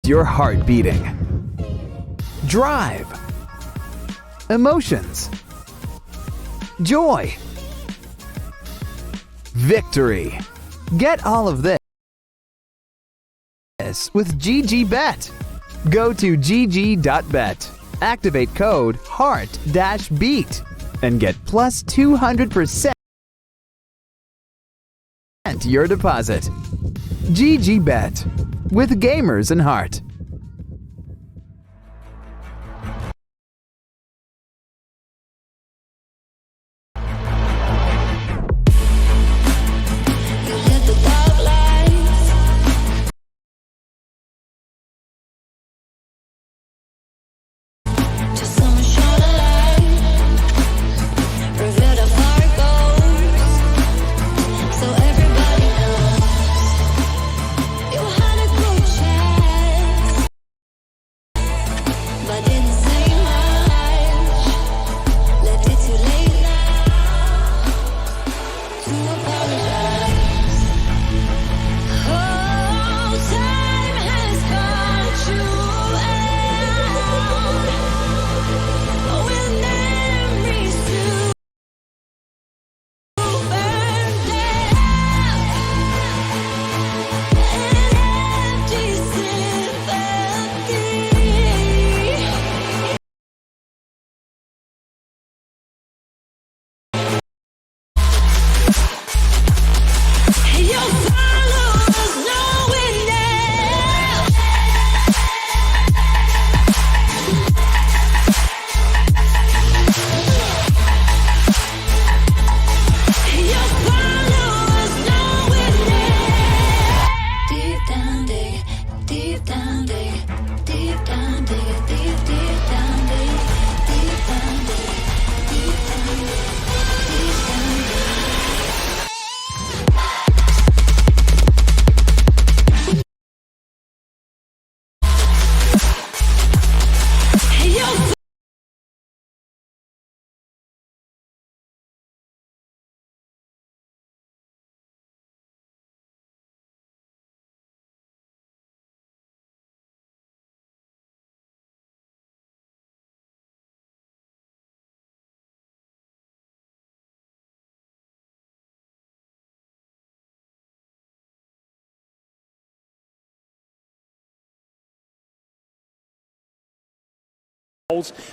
your heart beating. Drive. Emotions. Joy. Victory. Get all of this with GG.BET. Go to GG.BET, activate code HEART-BEAT, and get plus 200% your deposit. GG.BET, with gamers in heart.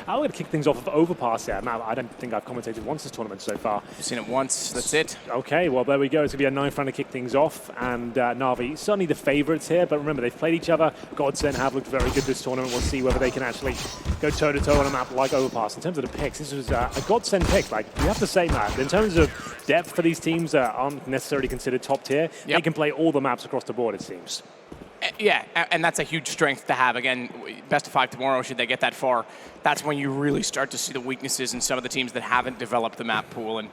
I'm going to kick things off with overpass there. Now, I don't think I've commentated once this tournament so far. I've seen it once, that's it. Okay, well, there we go. It's going to be a 9th round to kick things off, and NAVI, certainly the favourites here, but remember, they've played each other. GODSENT have looked very good this tournament. We'll see whether they can actually go toe-to-toe on a map like overpass. In terms of the picks, this was a GODSENT pick. Like, you have to say, Matt, in terms of depth for these teams that aren't necessarily considered top tier, they can play all the maps across the board, it seems. Yeah, and that's a huge strength to have. Again, best of 5 tomorrow, should they get that far, that's when you really start to see the weaknesses in some of the teams that haven't developed the map pool, and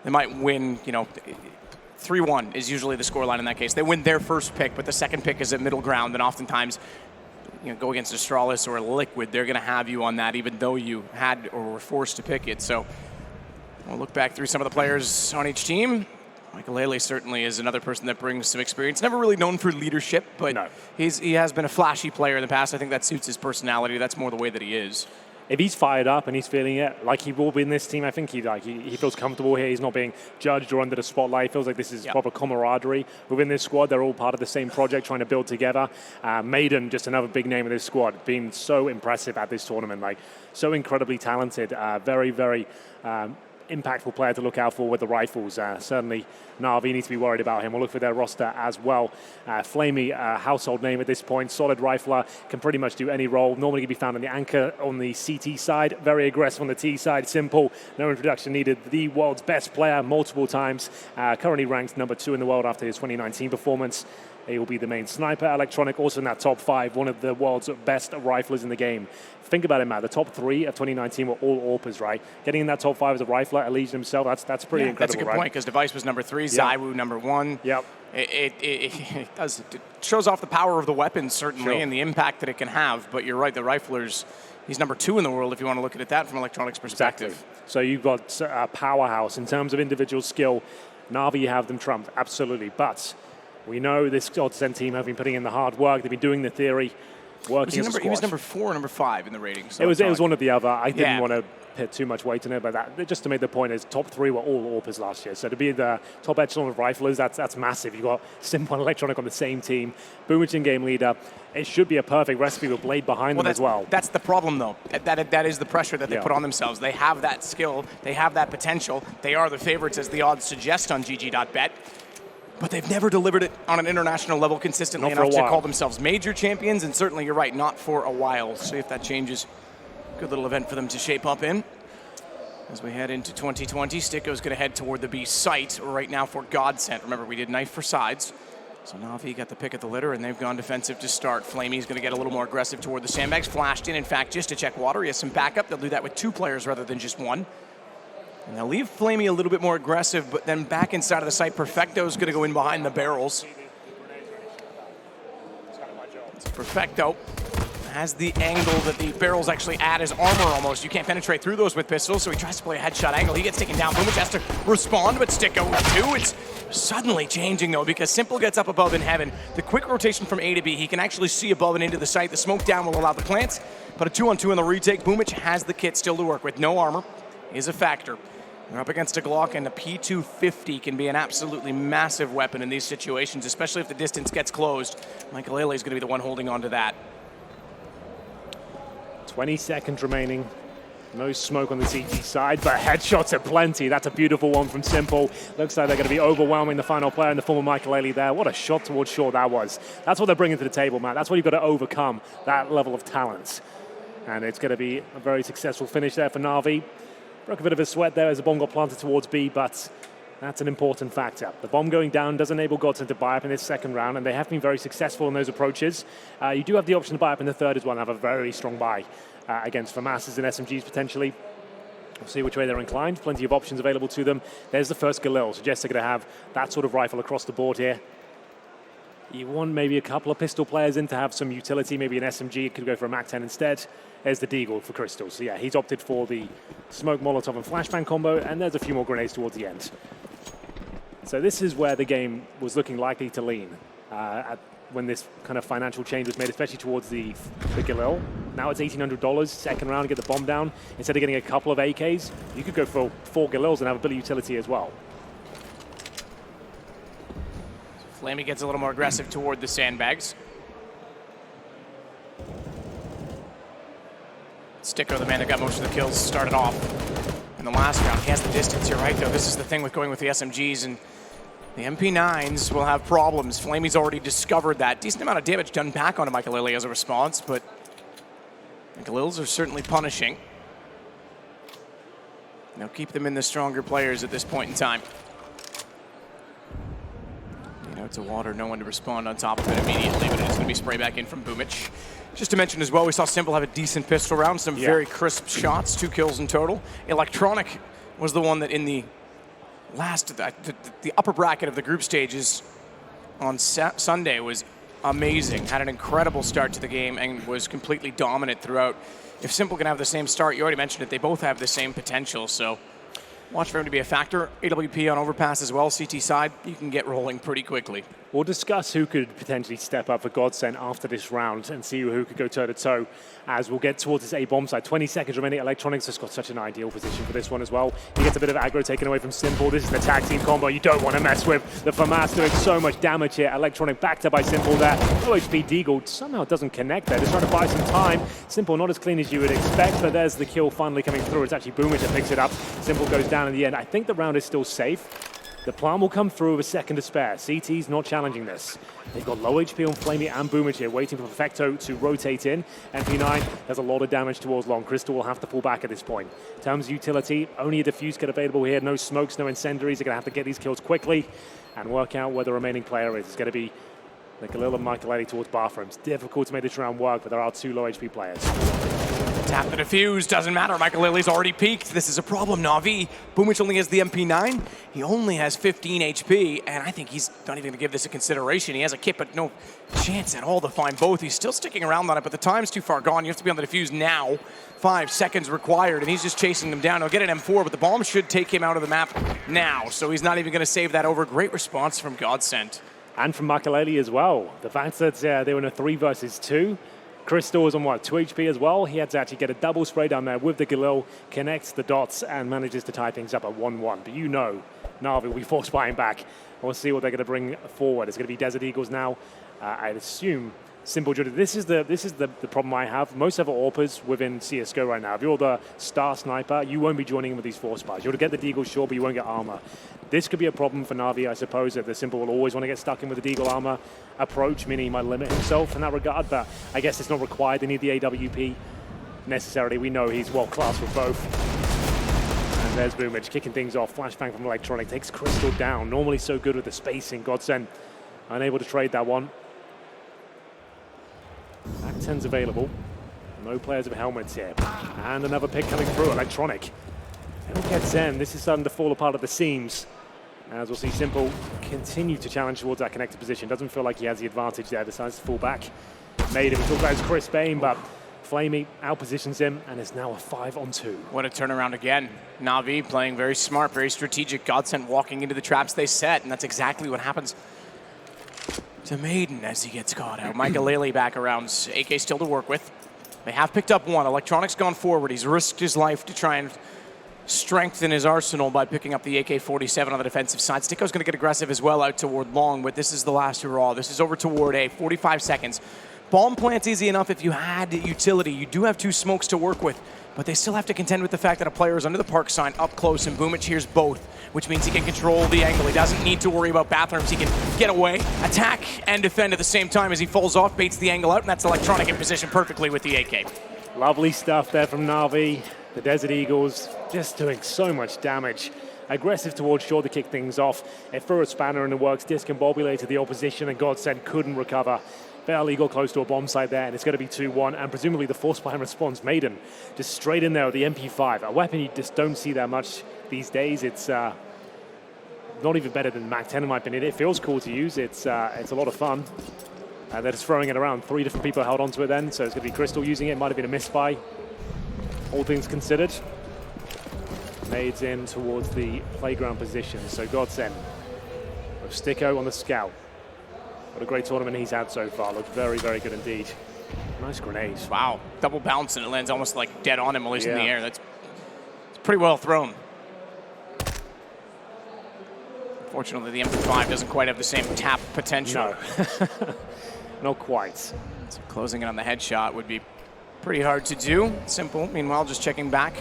they might win, 3-1 is usually the scoreline in that case. They win their first pick, but the second pick is a middle ground, and oftentimes, go against Astralis or Liquid, they're going to have you on that, even though you had or were forced to pick it. So we'll look back through some of the players on each team. Michael Haley certainly is another person that brings some experience. Never really known for leadership, but he has been a flashy player in the past. I think that suits his personality. That's more the way that he is. If he's fired up and he's feeling it, like he will be in this team, I think he feels comfortable here. He's not being judged or under the spotlight. He feels like this is proper camaraderie within this squad. They're all part of the same project, trying to build together. Maiden, just another big name of this squad, being so impressive at this tournament, like so incredibly talented, very, very impactful player to look out for with the rifles. Certainly, NAVI needs to be worried about him. We'll look for their roster as well. Flamey, household name at this point. Solid rifler, can pretty much do any role. Normally can be found on the anchor on the CT side. Very aggressive on the T side. Simple, no introduction needed. The world's best player multiple times. Currently ranked number 2 in the world after his 2019 performance. He will be the main sniper. Electronic also in that top 5, one of the world's best riflers in the game. Think about it, Matt. The top 3 of 2019 were all AWPers, right? Getting in that top 5 as a rifler, Elysian himself, that's pretty incredible, that's a good point, because Device was number 3, Zywoo number 1. Yep. It shows off the power of the weapon, certainly, and the impact that it can have. But you're right, the riflers, he's number 2 in the world if you want to look at that from Electronic's perspective. Exactly. So you've got a powerhouse. In terms of individual skill, NAVI, you have them trumped, absolutely. But we know this GODSENT team have been putting in the hard work. They've been doing the theory. working as a He was squad. number 4 or number 5 in the ratings. So It was one or the other. I didn't Yeah. want to put too much weight in it, but just to make the point is top 3 were all AWPers last year. So to be the top echelon of riflers, that's massive. You've got Simple and Electronic on the same team. Boomich in game leader. It should be a perfect recipe with Blade behind them as well. That's the problem, though. That is the pressure that they Yeah. put on themselves. They have that skill. They have that potential. They are the favorites, as the odds suggest on GG.BET. But they've never delivered it on an international level consistently Not for a enough to while. call themselves major champions, and certainly you're right, not for a while. See if that changes. Good little event for them to shape up in. As we head into 2020, Sticko's going to head toward the B site right now for GODSENT. Remember, we did knife for sides. So NAVI got the pick of the litter, and they've gone defensive to start. Flamey's going to get a little more aggressive toward the sandbags. Flashed in fact, just to check water. He has some backup. They'll do that with 2 players rather than just 1. And they'll leave Flamey a little bit more aggressive, but then back inside of the site, Perfecto's going to go in behind the barrels. So Perfecto has the angle that the barrels actually add as armor almost. You can't penetrate through those with pistols, so he tries to play a headshot angle. He gets taken down. Boomich has to respond, but Sticko too. It's suddenly changing, though, because Simple gets up above in heaven. The quick rotation from A to B, he can actually see above and into the site. The smoke down will allow the plants, but a 2-on-2 in the retake. Boomich has the kit still to work with. No armor is a factor. They're up against a Glock, and the P250 can be an absolutely massive weapon in these situations, especially if the distance gets closed. Michael Lele is going to be the one holding on to that. 20 seconds remaining. No smoke on the CT side, but headshots are plenty. That's a beautiful one from Simple. Looks like they're going to be overwhelming the final player in the form of Michael Lele there. What a shot towards shore that was. That's what they're bringing to the table, Matt. That's what you've got to overcome, that level of talent. And it's going to be a very successful finish there for NAVI. Broke a bit of a sweat there as the bomb got planted towards B, but that's an important factor. The bomb going down does enable GODSENT to buy up in this second round, and they have been very successful in those approaches. You do have the option to buy up in the third as well and have a very strong buy against FAMASs and SMGs potentially. We'll see which way they're inclined. Plenty of options available to them. There's the first Galil. Suggests they're going to have that sort of rifle across the board here. You want maybe a couple of pistol players in to have some utility, maybe an SMG, could go for a MAC-10 instead. There's the Deagle for Crystal. So yeah, he's opted for the smoke, Molotov, and flashbang combo, and there's a few more grenades towards the end. So this is where the game was looking likely to lean when this kind of financial change was made, especially towards the Galil. Now it's $1,800, second round to get the bomb down. Instead of getting a couple of AKs, you could go for 4 Galils and have a bit of utility as well. Flamey gets a little more aggressive toward the sandbags. Sticko, the man that got most of the kills, started off in the last round. He has the distance, you're right, though. This is the thing with going with the SMGs, and the MP9s will have problems. Flamey's already discovered that. Decent amount of damage done back onto Michael Lele as a response, but the Galils are certainly punishing. Now keep them in the stronger players at this point in time. To water, no one to respond on top of it immediately, but it's going to be spray back in from Boomich. Just to mention as well, we saw Simple have a decent pistol round, some very crisp shots, 2 kills in total. Electronic was the one that in the last, the upper bracket of the group stages on Sunday was amazing. Had an incredible start to the game and was completely dominant throughout. If Simple can have the same start, you already mentioned it, they both have the same potential, so watch for him to be a factor. AWP on overpass as well, CT side, you can get rolling pretty quickly. We'll discuss who could potentially step up for GODSENT after this round and see who could go toe-to-toe as we'll get towards this A-bomb side. 20 seconds remaining. Electronics has got such an ideal position for this one as well. He gets a bit of aggro taken away from Simple. This is the tag team combo you don't want to mess with. The FAMAS doing so much damage here. Electronic backed up by Simple there. Low HP Deagle somehow doesn't connect there. Just trying to buy some time. Simple not as clean as you would expect, but there's the kill finally coming through. It's actually Boomich that picks it up. Simple goes down in the end. I think the round is still safe. The plan will come through with a second to spare. CT's not challenging this. They've got low HP on Flamey and Boomich here, waiting for Perfecto to rotate in. MP9 does a lot of damage towards long. Crystal will have to pull back at this point. In terms of utility, only a diffuse kit available here. No smokes, no incendiaries. They're going to have to get these kills quickly and work out where the remaining player is. It's going to be like a little Michael Lele towards bathrooms. Difficult to make this round work, but there are 2 low HP players. Tap the defuse, doesn't matter. Michael Lele's already peaked. This is a problem, Navi. Boomich only has the MP9. He only has 15 HP, and I think he's not even going to give this a consideration. He has a kit, but no chance at all to find both. He's still sticking around on it, but the time's too far gone. You have to be on the defuse now. 5 seconds required, and he's just chasing them down. He'll get an M4, but the bomb should take him out of the map now, so he's not even going to save that over. Great response from GODSENT. And from Michael Lele as well. The fact that they were in a 3 versus 2, Crystal is on what, 2 HP as well? He had to actually get a double spray down there with the Galil, connects the dots, and manages to tie things up at 1-1. But you know, Na'Vi will be force buying back. We'll see what they're going to bring forward. It's going to be Desert Eagles now. I'd assume Simple Judy. This is the problem I have. Most other AWPers within CSGO right now, if you're the star sniper, you won't be joining in with these force buys. You'll get the Deagle, sure, but you won't get armor. This could be a problem for Na'Vi, I suppose, that the Simple will always want to get stuck in with the Deagle armor approach, meaning he might limit himself in that regard, but I guess it's not required. They need the AWP necessarily. We know he's world-class with both. And there's Boomage kicking things off. Flashbang from Electronic takes Crystal down. Normally so good with the spacing. GODSENT unable to trade that one. Back 10's available. No players with helmets here. And another pick coming through, Electronic. He'll get Zen. This is starting to fall apart at the seams. As we'll see Simple continue to challenge towards that connected position. Doesn't feel like he has the advantage there. Decides to fall back. Made him. We talked about his crisp aim, but Flamey outpositions him, and it's now a 5-on-2. What a turnaround again. Na'Vi playing very smart, very strategic. GODSENT walking into the traps they set, and that's exactly what happens to Maiden as he gets caught out. Micah Lely back around. AK still to work with. They have picked up one. Electronic's gone forward. He's risked his life to try and strengthen his arsenal by picking up the AK-47 on the defensive side. Sticko's going to get aggressive as well out toward long, but this is the last hurrah. This is over toward A. 45 seconds. Bomb plant's easy enough if you had utility. You do have 2 smokes to work with, but they still have to contend with the fact that a player is under the park sign up close, and Boomich hears both, which means he can control the angle. He doesn't need to worry about bathrooms. He can get away, attack, and defend at the same time as he falls off, baits the angle out, and that's Electronic in position perfectly with the AK. Lovely stuff there from Na'Vi. The Desert Eagles just doing so much damage. Aggressive towards shore to kick things off. It threw a spanner in the works, discombobulated the opposition, and GODSENT couldn't recover. Barely got close to a bomb site there, and it's going to be 2-1, and presumably the force buy response. Maiden just straight in there with the MP5, a weapon you just don't see that much these days. It's not even better than Mac 10 in my opinion. It feels cool to use. It's a lot of fun. They're just throwing it around. 3 different people held onto it then, so it's going to be Crystal using it. Might have been a misbuy, all things considered. Maid's in towards the playground position, so GODSENT with Sticko on the scout. What a great tournament he's had so far. Looks very, very good indeed. Nice grenade. Wow, double bounce and it lands almost like dead on him while he's in the air. It's pretty well thrown. Unfortunately, the MP5 doesn't quite have the same tap potential. No, not quite. So closing it on the headshot would be pretty hard to do. Simple, meanwhile, just checking back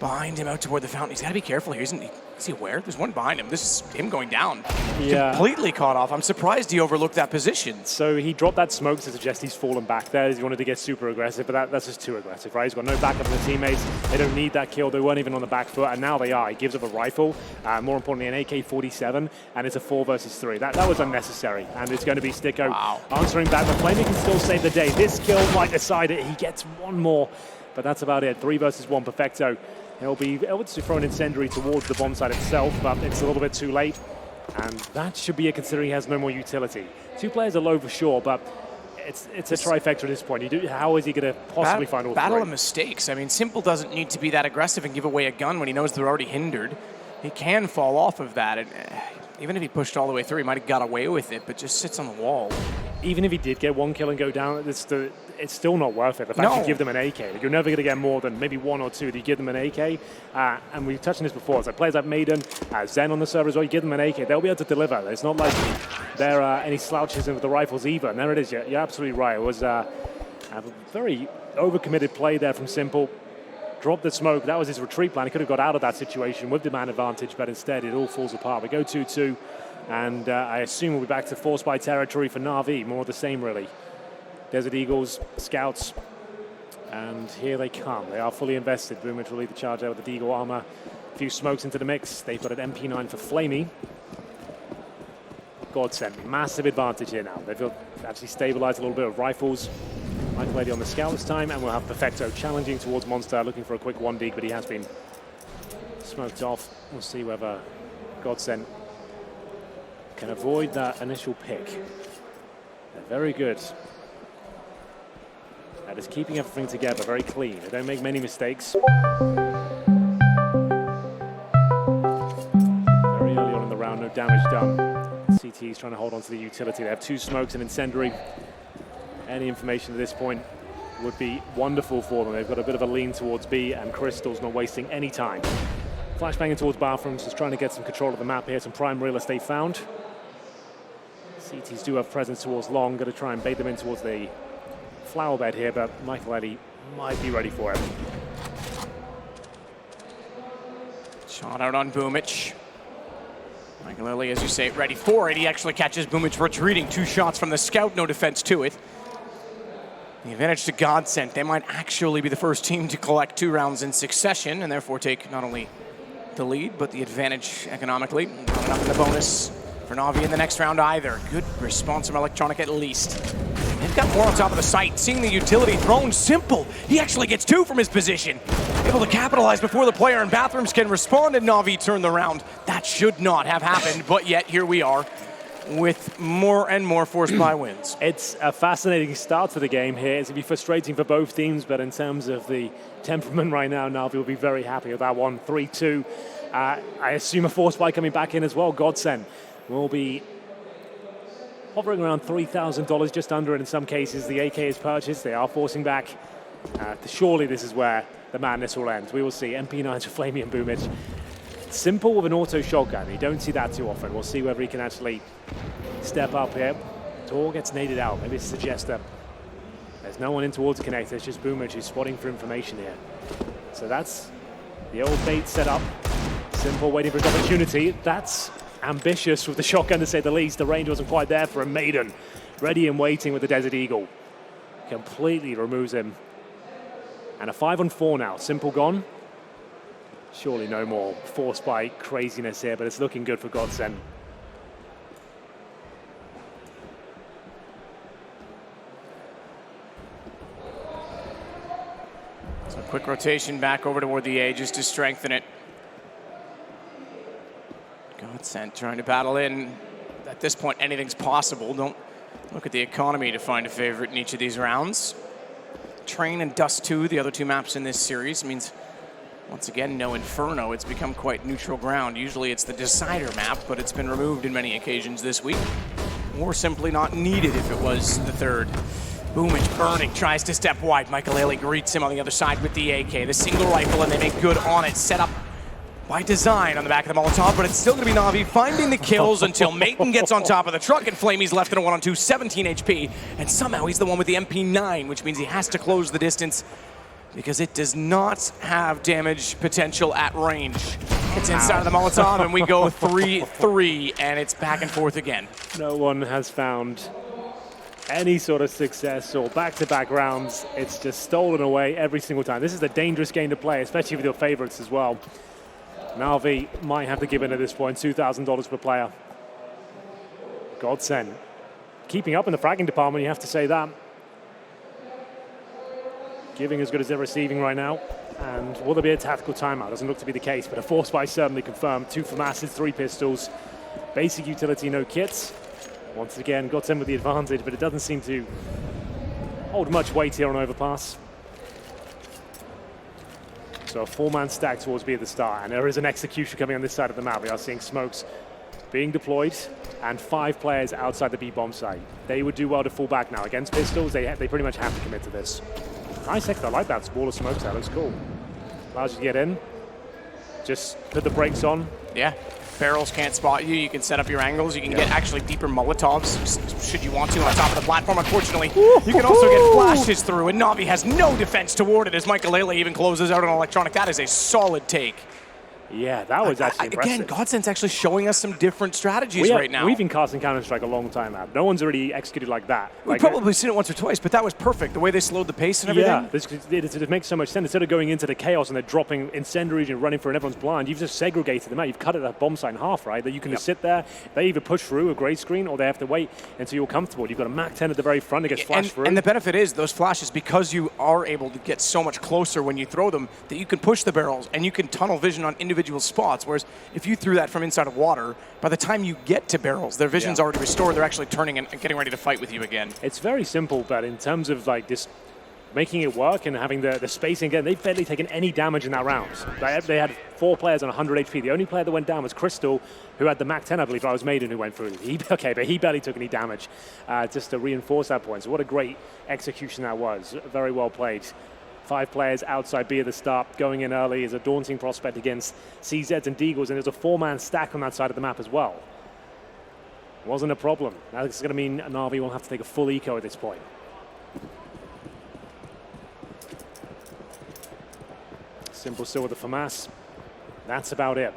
behind him out toward the fountain. He's got to be careful here. Is he aware? There's one behind him. This is him going down. Yeah. Completely caught off. I'm surprised he overlooked that position. So he dropped that smoke to suggest he's fallen back there. He wanted to get super aggressive, but that's just too aggressive, right? He's got no backup from the teammates. They don't need that kill. They weren't even on the back foot, and now they are. He gives up a rifle, more importantly, an AK-47, and it's a 4 versus 3. That was unnecessary, and it's going to be Sticko answering back. But Flamey can still save the day. This kill might decide it. He gets one more, but that's about it. 3 versus 1, perfecto. He'll be able to throw an incendiary towards the bomb site itself, but it's a little bit too late. And that should be it, considering he has no more utility. 2 players are low for sure, but it's a trifecta at this point. How is he going to possibly find all 3? Battle of mistakes. I mean, Simple doesn't need to be that aggressive and give away a gun when he knows they're already hindered. He can fall off of that. And even if he pushed all the way through, he might have got away with it, but just sits on the wall. Even if he did get 1 kill and go down, it's still not worth it. The fact you give them an AK, you're never going to get more than maybe 1 or 2. You give them an AK, and we've touched on this before. So players like Maiden, Zen on the server as well, you give them an AK, they'll be able to deliver. It's not like there are any slouches with the rifles either. And there it is. You're absolutely right. It was a very overcommitted play there from Simple. Dropped the smoke. That was his retreat plan. He could have got out of that situation with the man advantage, but instead it all falls apart. We go 2-2. And I assume we'll be back to force buy territory for Na'Vi. More of the same, really. Desert Eagles, Scouts, and here they come. They are fully invested. Boomage will lead the charge out with the Deagle armor. A few smokes into the mix. They've got an MP9 for Flamey. GODSENT, massive advantage here now. They've actually stabilized a little bit of rifles. Michael Lady on the scout this time, and we'll have Perfecto challenging towards Monster, looking for a quick 1 dig, but he has been smoked off. We'll see whether GODSENT can avoid that initial pick. They're very good at just keeping everything together, very clean. They don't make many mistakes. Very early on in the round, no damage done. CT is trying to hold on to the utility. They have 2 smokes and incendiary. Any information at this point would be wonderful for them. They've got a bit of a lean towards B, and Crystal's not wasting any time. Flashbanging towards bathrooms, just trying to get some control of the map here, some prime real estate found. CTs do have presence towards long, going to try and bait them in towards the flower bed here, but Michael Eddie might be ready for it. Shot out on Boomich. Michael Eddie, as you say, ready for it. He actually catches Boomich retreating. 2 shots from the scout, no defense to it. The advantage to GODSENT. They might actually be the first team to collect 2 rounds in succession and therefore take not only the lead, but the advantage economically. Not enough in the bonus for NAVI in the next round either. Good response from Electronic at least. They've got more on top of the site. Seeing the utility thrown, Simple. He actually gets 2 from his position. Able to capitalize before the player in bathrooms can respond, and NAVI turn the round. That should not have happened, but yet here we are with more and more forced buy wins. It's a fascinating start to the game here. It's going to be frustrating for both teams, but in terms of the temperament right now, NAVI will be very happy with that one. 3-2. I assume a forced buy coming back in as well. GODSENT will be hovering around $3,000, just under it in some cases. The AK is purchased. They are forcing back. Surely this is where the madness will end. We will see MP9 to Flamey and Boomich. Simple with an auto shotgun. You don't see that too often. We'll see whether he can actually step up here. Tor gets naded out. Maybe it suggests that there's no one in towards the connector. It's just Boomich who's spotting for information here. So that's the old bait set up. Simple waiting for his opportunity. That's ambitious with the shotgun, to say the least. The range wasn't quite there for a Maiden. Ready and waiting with the Desert Eagle. Completely removes him. And a 5-on-4 now. Simple gone. Surely no more force buy craziness here, but it's looking good for GODSENT. So a quick rotation back over toward the A just to strengthen it. GODSENT trying to battle in. At this point, anything's possible. Don't look at the economy to find a favorite in each of these rounds. Train and Dust 2, the other 2 maps in this series, means once again, no Inferno. It's become quite neutral ground. Usually it's the decider map, but it's been removed in many occasions this week. Or simply not needed if it was the 3rd. Boomich burning, tries to step wide. Michael Eddie greets him on the other side with the AK. The single rifle, and they make good on it. Set up by design on the back of the Molotov, but it's still going to be NAVI finding the kills until Maiden gets on top of the truck, and Flamey's left in a 1-on-2, 17 HP. And somehow he's the one with the MP9, which means he has to close the distance, because it does not have damage potential at range. It's inside of the Molotov, and we go 3-3, and it's back and forth again. No one has found any sort of success or back-to-back rounds. It's just stolen away every single time. This is a dangerous game to play, especially with your favorites as well. NAVI might have to give in at this point, $2,000 per player. GODSENT keeping up in the fragging department, you have to say that. Giving as good as they're receiving right now. And will there be a tactical timeout? Doesn't look to be the case, but a force buy certainly confirmed. 2 from acids, 3 pistols. Basic utility, no kits. Once again, GODSENT with the advantage, but it doesn't seem to hold much weight here on overpass. So a 4-man stack towards B at the start, and there is an execution coming on this side of the map. We are seeing smokes being deployed, and 5 players outside the B bomb site. They would do well to fall back now. Against pistols, they pretty much have to commit to this. Nice sector, I like that. Wall of smokes, that looks cool. Allows you to get in. Just put the brakes on. Yeah, barrels can't spot you. You can set up your angles. You can get actually deeper Molotovs, should you want to, on top of the platform. Unfortunately, you can also get flashes through, and NAVI has no defense toward it as Michael Eddie even closes out on Electronic. That is a solid take. Yeah, that was actually impressive. Again, GODSENT's actually showing us some different strategies right now. We've been casting Counter-Strike a long time now. No one's already executed like that. We've probably seen it once or twice, but that was perfect. The way they slowed the pace and everything. Yeah, it makes so much sense. Instead of going into the chaos and they're dropping incendiaries and running for and everyone's blind, you've just segregated them out. You've cut it that bomb site in half, right? That you can just sit there. They either push through a gray screen or they have to wait until you're comfortable. You've got a MAC-10 at the very front that gets flashed through. And the benefit is those flashes, because you are able to get so much closer when you throw them, that you can push the barrels and you can tunnel vision on individual spots. Whereas if you threw that from inside of water, by the time you get to barrels, their vision's already restored. They're actually turning and getting ready to fight with you again. It's very simple, but in terms of like this making it work and having the spacing again. They've barely taken any damage in that round. They had 4 players on 100 HP. The only player that went down was Crystal, who had the Mac 10, I believe. I was Maiden who went through. But he barely took any damage, just to reinforce that point. So what a great execution that was. Very well played. 5 players outside B at the start. Going in early is a daunting prospect against CZs and Deagles, and there's a 4-man stack on that side of the map as well. Wasn't a problem. That's going to mean NAVI will have to take a full eco at this point. Simple still with the FAMAS. That's about it.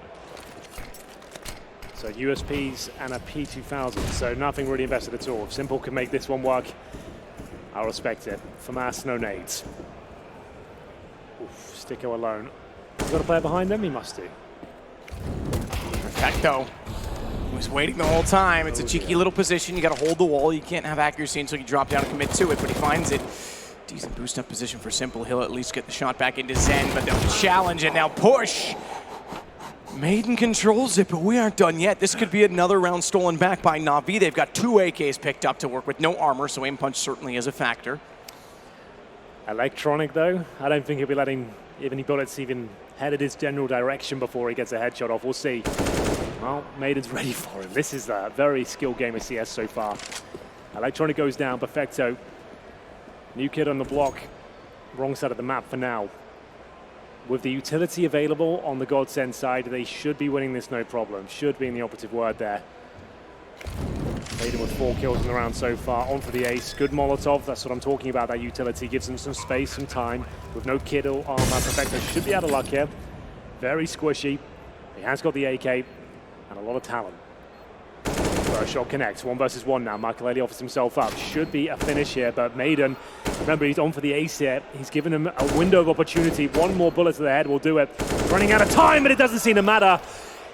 So USPs and a P2000. So nothing really invested at all. If Simple can make this one work, I'll respect it. FAMAS, no nades. Oof, Sticko alone. He's got a player behind them? He must do. Perfecto. Was waiting the whole time. It's a cheeky little position. You got to hold the wall. You can't have accuracy until you drop down and commit to it, but he finds it. Decent boost up position for Simple. He'll at least get the shot back into Zen, but they'll challenge it now. Push. Maiden controls it, but we aren't done yet. This could be another round stolen back by NAVI. They've got 2 AKs picked up to work with, no armor, so aim punch certainly is a factor. Electronic though, I don't think he'll be letting any bullets even headed his general direction before he gets a headshot off. We'll see. Well, Maiden's ready for him. This is a very skilled game of CS so far. Electronic goes down, Perfecto. New kid on the block, wrong side of the map for now. With the utility available on the GODSENT side, they should be winning this no problem. Should be in the operative word there. Maiden with 4 kills in the round so far. On for the ace. Good Molotov. That's what I'm talking about. That utility gives them some space, some time. With no kid or armor, Perfecto should be out of luck here. Very squishy. He has got the AK and a lot of talent. First shot connects. 1 versus 1 now. Makaleli offers himself up. Should be a finish here, but Maiden, remember, he's on for the ace here. He's given him a window of opportunity. 1 more bullet to the head will do it. Running out of time, but it doesn't seem to matter.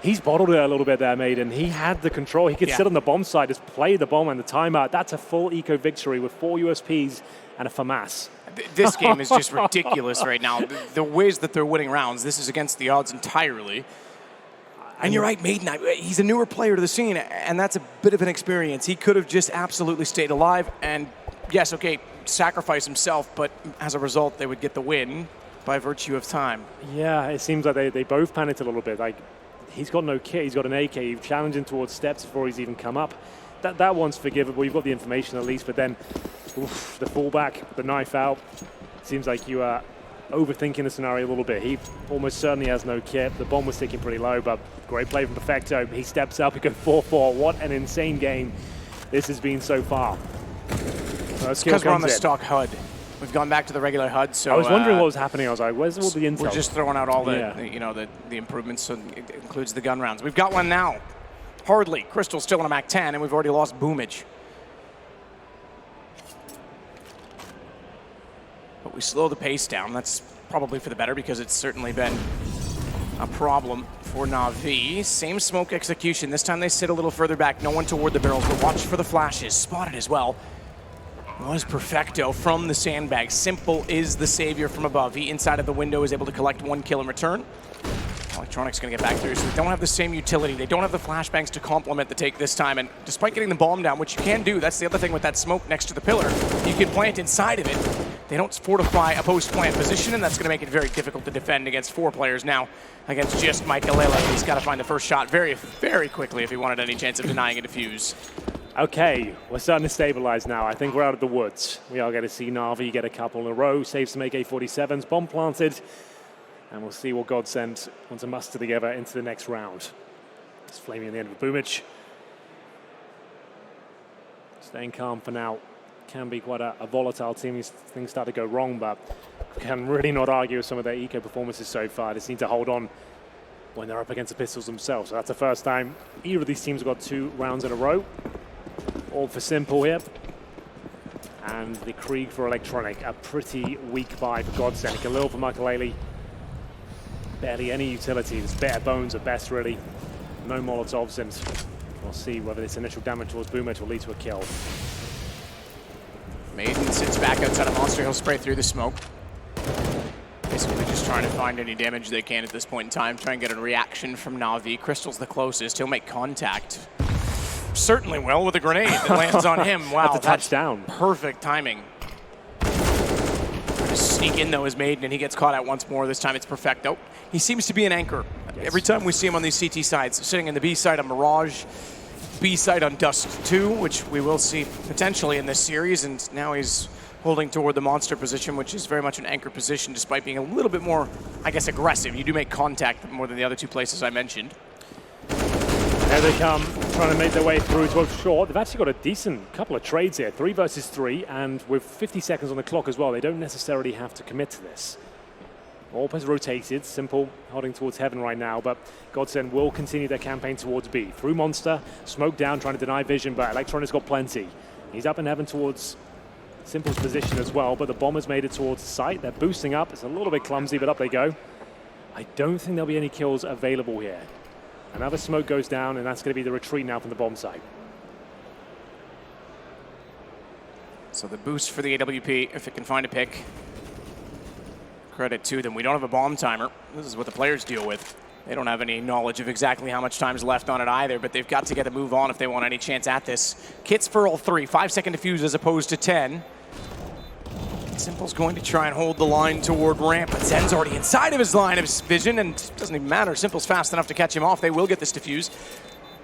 He's bottled it a little bit there, Maiden. He had the control. He could sit on the bomb side, just play the bomb and the timeout. That's a full eco victory with 4 USPs and a FAMAS. This game is just ridiculous right now. The ways that they're winning rounds, this is against the odds entirely. And you're right, Maiden, he's a newer player to the scene, and that's a bit of an experience. He could have just absolutely stayed alive and, yes, okay, sacrifice himself, but as a result, they would get the win by virtue of time. Yeah, it seems like they both panicked a little bit. Like, he's got no kit, he's got an AK, you've challenged him towards steps before he's even come up. That one's forgivable, you've got the information at least, but then oof, the fallback, the knife out, seems like you are overthinking the scenario a little bit. He almost certainly has no kit. The bomb was sticking pretty low, but great play from Perfecto. He steps up, he goes 4-4. What an insane game this has been so far. It's because we're on the stock HUD. We've gone back to the regular HUD, so... I was wondering what was happening. I was like, where's all the intel? We're just throwing out all the improvements, so it includes the gun rounds. We've got one now. Hardly. Crystal's still in a Mac 10, and we've already lost Boomage. But we slow the pace down. That's probably for the better because it's certainly been a problem for NAVI. Same smoke execution. This time they sit a little further back. No one toward the barrels, but watch for the flashes. Spotted as well. Was Perfecto from the sandbag. Simple is the savior from above. He inside of the window is able to collect 1 kill in return. Electronic's going to get back through, so they don't have the same utility. They don't have the flashbangs to complement the take this time, and despite getting the bomb down, which you can do, that's the other thing with that smoke next to the pillar, you can plant inside of it. They don't fortify a post-plant position, and that's going to make it very difficult to defend against 4 players now against just Makaleli. He's got to find the first shot very, very quickly if he wanted any chance of denying a defuse. Okay, we're starting to stabilize now. I think we're out of the woods. We are going to see NAVI get a couple in a row, save some AK-47s, bomb planted, and we'll see what GODSENT want to muster together into the next round. It's flaming at the end of the Boomage. Staying calm for now. Can be quite a volatile team. These things start to go wrong, but can really not argue with some of their eco performances so far. They seem to hold on when they're up against the pistols themselves. So that's the first time either of these teams have got 2 rounds in a row. All for Simple here. And the Krieg for Electronic. A pretty weak buy for GODSENT. Khalil for Makaleli. Barely any utility. It's bare bones at best, really. No Molotovs, and we'll see whether this initial damage towards Boomage will lead to a kill. Maiden sits back outside of Monster. He'll spray through the smoke. Basically just trying to find any damage they can at this point in time. Try and get a reaction from NAVI. Crystal's the closest. He'll make contact. Certainly will with a grenade that lands on him. Wow, that's a touchdown. Perfect timing. sneak in, though, is made, and he gets caught out once more. This time it's Perfecto. He seems to be an anchor. Yes. Every time we see him on these CT sides, sitting in the B side on Mirage, B side on Dust 2, which we will see potentially in this series, and now he's holding toward the monster position, which is very much an anchor position, despite being a little bit more, I guess, aggressive. You do make contact more than the other two places I mentioned. There they come, trying to make their way through to short. They've actually got a decent couple of trades here, 3 versus 3, and with 50 seconds on the clock as well, they don't necessarily have to commit to this. Orp has rotated, Simple holding towards Heaven right now, but GODSENT will continue their campaign towards B. Through Monster, smoke down, trying to deny vision, but Electron has got plenty. He's up in Heaven towards Simple's position as well, but the bomb has made it towards the site. They're boosting up. It's a little bit clumsy, but up they go. I don't think there'll be any kills available here. Another smoke goes down, and that's going to be the retreat now from the bomb site. So the boost for the AWP, if it can find a pick. Credit to them. We don't have a bomb timer. This is what the players deal with. They don't have any knowledge of exactly how much time is left on it either, but they've got to get a move on if they want any chance at this. Kits for all 3, 5-second defuse as opposed to 10. Simple's going to try and hold the line toward ramp, but Zen's already inside of his line of vision, and it doesn't even matter. Simple's fast enough to catch him off. They will get this defuse.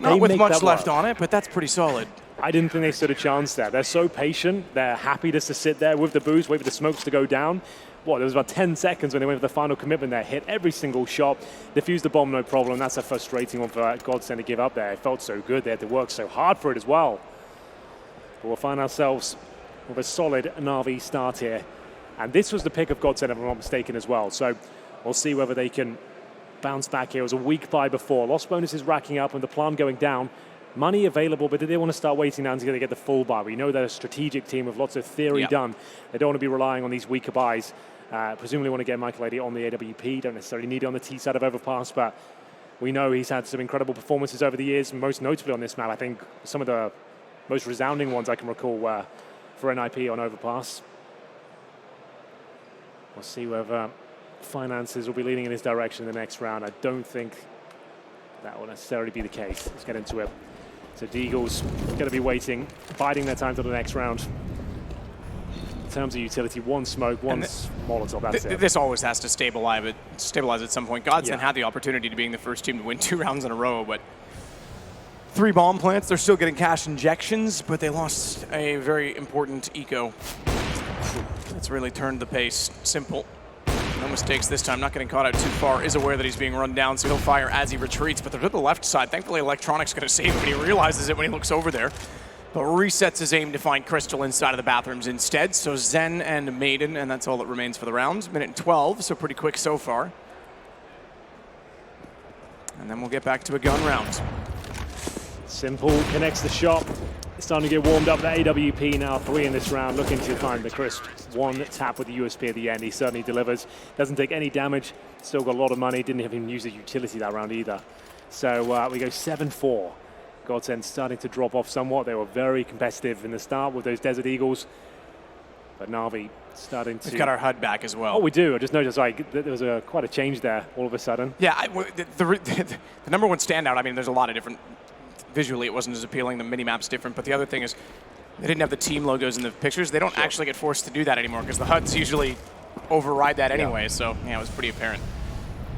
Not with much left on it, but that's pretty solid. I didn't think they stood a chance there. They're so patient. They're happy just to sit there with the boost, wait for the smokes to go down. What, there was about 10 seconds when they went for the final commitment there. Hit every single shot, defused the bomb, no problem. That's a frustrating one for GODSENT to give up there. It felt so good. They had to work so hard for it as well. But we'll find ourselves with a solid NAVI start here. And this was the pick of GODSENT, if I'm not mistaken, as well. So we'll see whether they can bounce back here. It was a weak buy before. Lost bonuses racking up and the plant going down. Money available, but did they want to start waiting now until they get the full buy? We know they're a strategic team with lots of theory done. They don't want to be relying on these weaker buys. Presumably want to get Michael Lady on the AWP. Don't necessarily need it on the T side of Overpass, but we know he's had some incredible performances over the years, most notably on this map. I think some of the most resounding ones I can recall were for NIP on Overpass. We'll see whether finances will be leaning in his direction in the next round. I don't think that will necessarily be the case. Let's get into it. So the Eagles going to be waiting, biding their time to the next round. In terms of utility, one smoke, one Molotov, that's it. This always has to stabilize at some point. GODSENT had the opportunity to being the first team to win 2 rounds in a row, but 3 bomb plants. They're still getting cash injections, but they lost a very important eco. That's really turned the pace. Simple. No mistakes this time, not getting caught out too far. Is aware that he's being run down, so he'll fire as he retreats, but they're to the left side. Thankfully, Electronic's going to save him, and he realizes it when he looks over there. But resets his aim to find Crystal inside of the bathrooms instead. So Zen and Maiden, and that's all that remains for the round. Minute and 12, so pretty quick so far. And then we'll get back to a gun round. Simple connects the shot. It's starting to get warmed up. The AWP now 3 in this round, looking to find the crisp 1 tap with the USP at the end. He certainly delivers. Doesn't take any damage. Still got a lot of money. Didn't even use the utility that round either. So we go 7-4. GODSENT starting to drop off somewhat. They were very competitive in the start with those Desert Eagles. But NAVI starting to... We've got our HUD back as well. Oh, we do. I just noticed there was quite a change there all of a sudden. Yeah, the number one standout, I mean, there's a lot of different... Visually, it wasn't as appealing. The mini-map's different. But the other thing is they didn't have the team logos in the pictures. They don't actually get forced to do that anymore because the HUDs usually override that anyway. So, yeah, it was pretty apparent.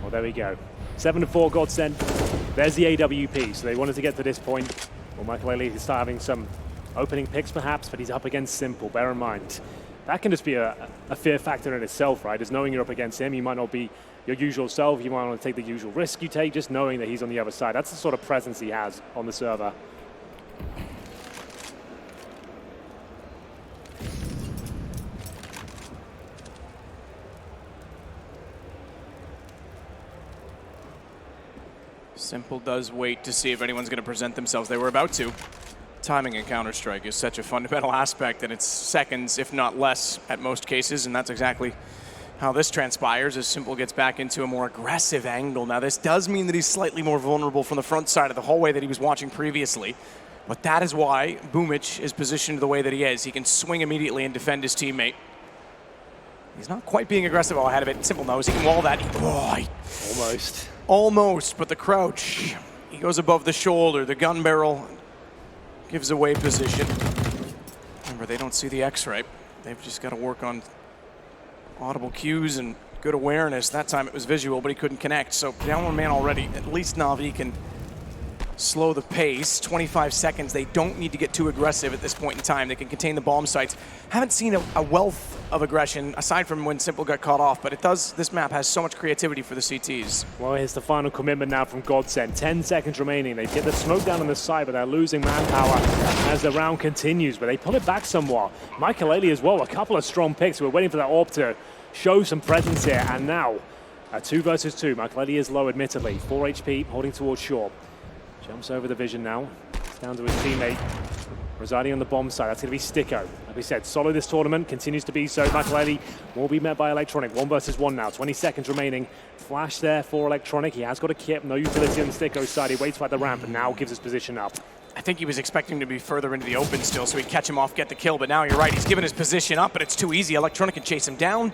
Well, there we go. 7-4 GODSENT. There's the AWP. So they wanted to get to this point. Well, Michael Ailey is start having some opening picks perhaps, but he's up against Simple. Bear in mind, that can just be a fear factor in itself, right? Is knowing you're up against him, you might not be your usual self, you might want to take the usual risk you take, just knowing that he's on the other side. That's the sort of presence he has on the server. Simple does wait to see if anyone's going to present themselves. They were about to. Timing in Counter-Strike is such a fundamental aspect, and it's seconds, if not less, at most cases, and that's exactly how this transpires as Simple gets back into a more aggressive angle. Now, this does mean that he's slightly more vulnerable from the front side of the hallway that he was watching previously, but that is why Boomich is positioned the way that he is. He can swing immediately and defend his teammate. He's not quite being aggressive all ahead of it. Simple knows he can wall that. Almost. Almost, but the crouch. He goes above the shoulder. The gun barrel gives away position. Remember, they don't see the X-ray. They've just got to work on audible cues and good awareness. That time it was visual, but he couldn't connect. So down one man already. At least NAVI can slow the pace. 25 seconds. They don't need to get too aggressive at this point in time. They can contain the bomb sites. Haven't seen a wealth of aggression aside from when Simple got caught off, but it does. This map has so much creativity for the CTs. Well, here's the final commitment now from GODSENT. 10 seconds remaining. They get the smoke down on the side, but they're losing manpower as the round continues, but they pull it back somewhat. Michael as well, a couple of strong picks. We're waiting for that AWP to show some presence here, and now a 2 versus 2. Michael is low, admittedly. 4 HP, holding towards short. Jumps over the vision now. It's down to his teammate residing on the bomb side. That's going to be Sticko. Like we said, solid this tournament, continues to be so. Michael will be met by Electronic. 1 versus 1 now. 20 seconds remaining. Flash there for Electronic. He has got a kit, no utility on Sticko's side. He waits by the ramp and now gives his position up. I think he was expecting to be further into the open still, so he'd catch him off, get the kill. But now you're right, he's given his position up, but it's too easy. Electronic can chase him down.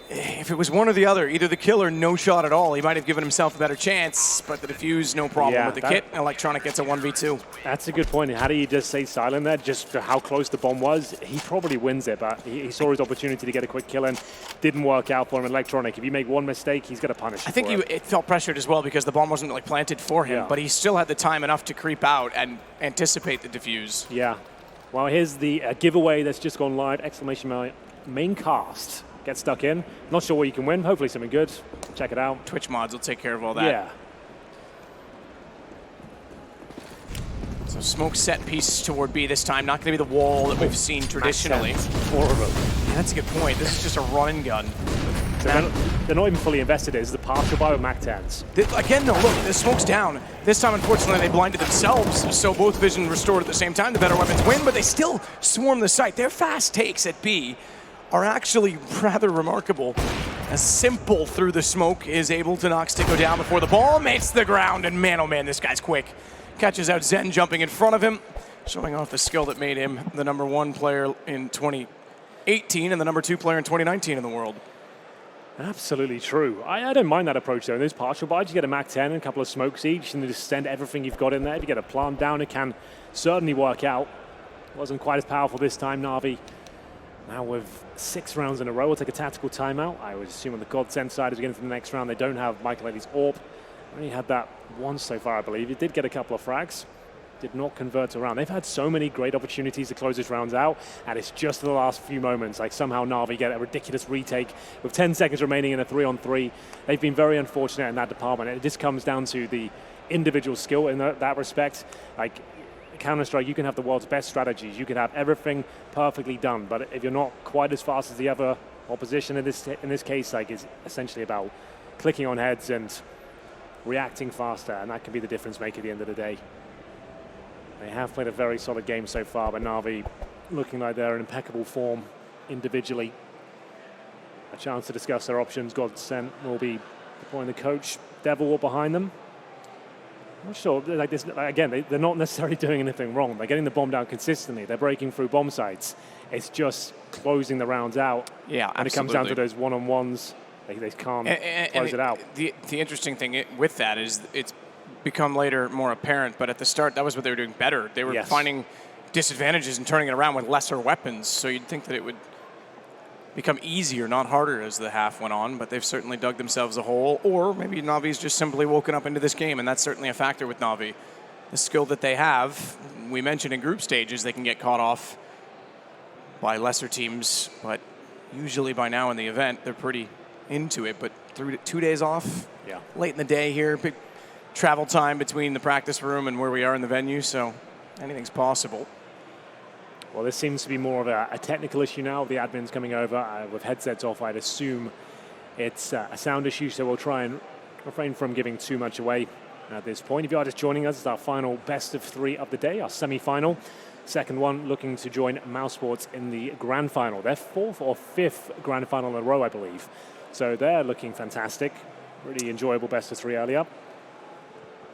If it was one or the other, either the kill or no shot at all, he might have given himself a better chance, but the defuse, no problem with the kit. Electronic gets a 1v2. That's a good point. How do you just stay silent there, just for how close the bomb was? He probably wins it, but he saw his opportunity to get a quick kill in. Didn't work out for him. Electronic, if you make one mistake, he's going to punish you. I think it felt pressured as well because the bomb wasn't like planted for him, but he still had the time enough to creep out and anticipate the defuse. Yeah. Well, here's the giveaway that's just gone live. Exclamation mark, main cast. Get stuck in. Not sure what you can win. Hopefully something good. Check it out. Twitch mods will take care of all that. Yeah. So smoke set piece toward B this time. Not going to be the wall that we've seen traditionally. 4 of them. Yeah, that's a good point. This is just a run and gun. So they're not even fully invested. It's the partial buy with Mac 10s. Again, though, look, the smoke's down. This time, unfortunately, they blinded themselves, so both vision restored at the same time. The better weapons win, but they still swarm the site. Their fast takes at B are actually rather remarkable. As Simple through the smoke is able to knock Sticko down before the ball hits the ground, and man, oh man, this guy's quick. Catches out Zen jumping in front of him, showing off the skill that made him the #1 player in 2018 and the #2 player in 2019 in the world. Absolutely true. I don't mind that approach, though. In those partial buys, you get a Mac 10 and a couple of smokes each, and you just send everything you've got in there. If you get a plant down, it can certainly work out. Wasn't quite as powerful this time, NAVI. Now with 6 rounds in a row, we'll take a tactical timeout. I would assume on the GODSENT side as we get into the next round, they don't have Michael AWP. Only had that once so far, I believe. He did get a couple of frags. Did not convert around. They've had so many great opportunities to close this round out, and it's just in the last few moments. Like somehow NAVI get a ridiculous retake with 10 seconds remaining in a 3-on-3. They've been very unfortunate in that department. It just comes down to the individual skill in that respect. Like Counter-Strike, you can have the world's best strategies. You can have everything perfectly done, but if you're not quite as fast as the other opposition in this case, like it's essentially about clicking on heads and reacting faster, and that can be the difference maker at the end of the day. They have played a very solid game so far, but NAVI looking like they're in impeccable form individually. A chance to discuss their options. GODSENT will be deploying the coach. Devil behind them. I'm not sure. Like this, again, they're not necessarily doing anything wrong. They're getting the bomb down consistently. They're breaking through bomb sites. It's just closing the rounds out. Yeah, and absolutely. It comes down to those one-on-ones. They can't close it out. The interesting thing with that is it's become later more apparent, but at the start, that was what they were doing better. They were finding disadvantages and turning it around with lesser weapons, so you'd think that it would become easier, not harder, as the half went on, but they've certainly dug themselves a hole, or maybe Navi's just simply woken up into this game, and that's certainly a factor with NAVI. The skill that they have, we mentioned in group stages, they can get caught off by lesser teams, but usually by now in the event, they're pretty into it, but 2 days off, late in the day here, big travel time between the practice room and where we are in the venue, so anything's possible. Well, this seems to be more of a technical issue now. The admin's coming over with headsets off. I'd assume it's a sound issue, so we'll try and refrain from giving too much away at this point. If you are just joining us, it's our final best of 3 of the day, our semi-final. Second one looking to join Mouse Sports in the grand final. Their 4th or 5th grand final in a row, I believe. So they're looking fantastic. Really enjoyable best of 3 earlier.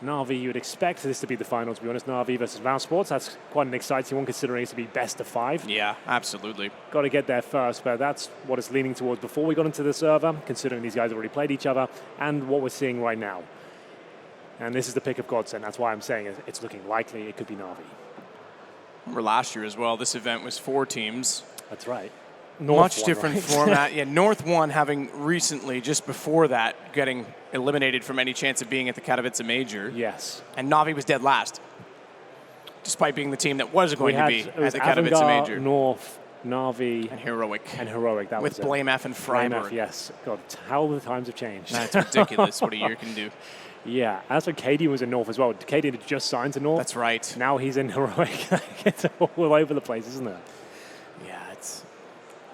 NAVI, you would expect this to be the final, to be honest. NAVI versus Mouse Sports. That's quite an exciting one, considering it to be best of 5. Yeah, absolutely. Got to get there first, but that's what it's leaning towards before we got into the server, considering these guys already played each other, and what we're seeing right now. And this is the pick of GODSENT. That's why I'm saying it's looking likely it could be NAVI. Remember last year as well, this event was 4 teams. That's right. much different format. Yeah, North won, having recently, just before that, getting eliminated from any chance of being at the Katowice Major. Yes. And NAVI was dead last, despite being the team that was going to be at the Katowice Avangard, Major. North, NAVI, And Heroic. that with was it. Blame F and Freiburg. Blame F, yes. God, how the times have changed. That's ridiculous what a year can do. Yeah, that's when Katie was in North as well. Katie had just signed to North. That's right. Now he's in Heroic. It's all over the place, isn't it? Yeah, it's.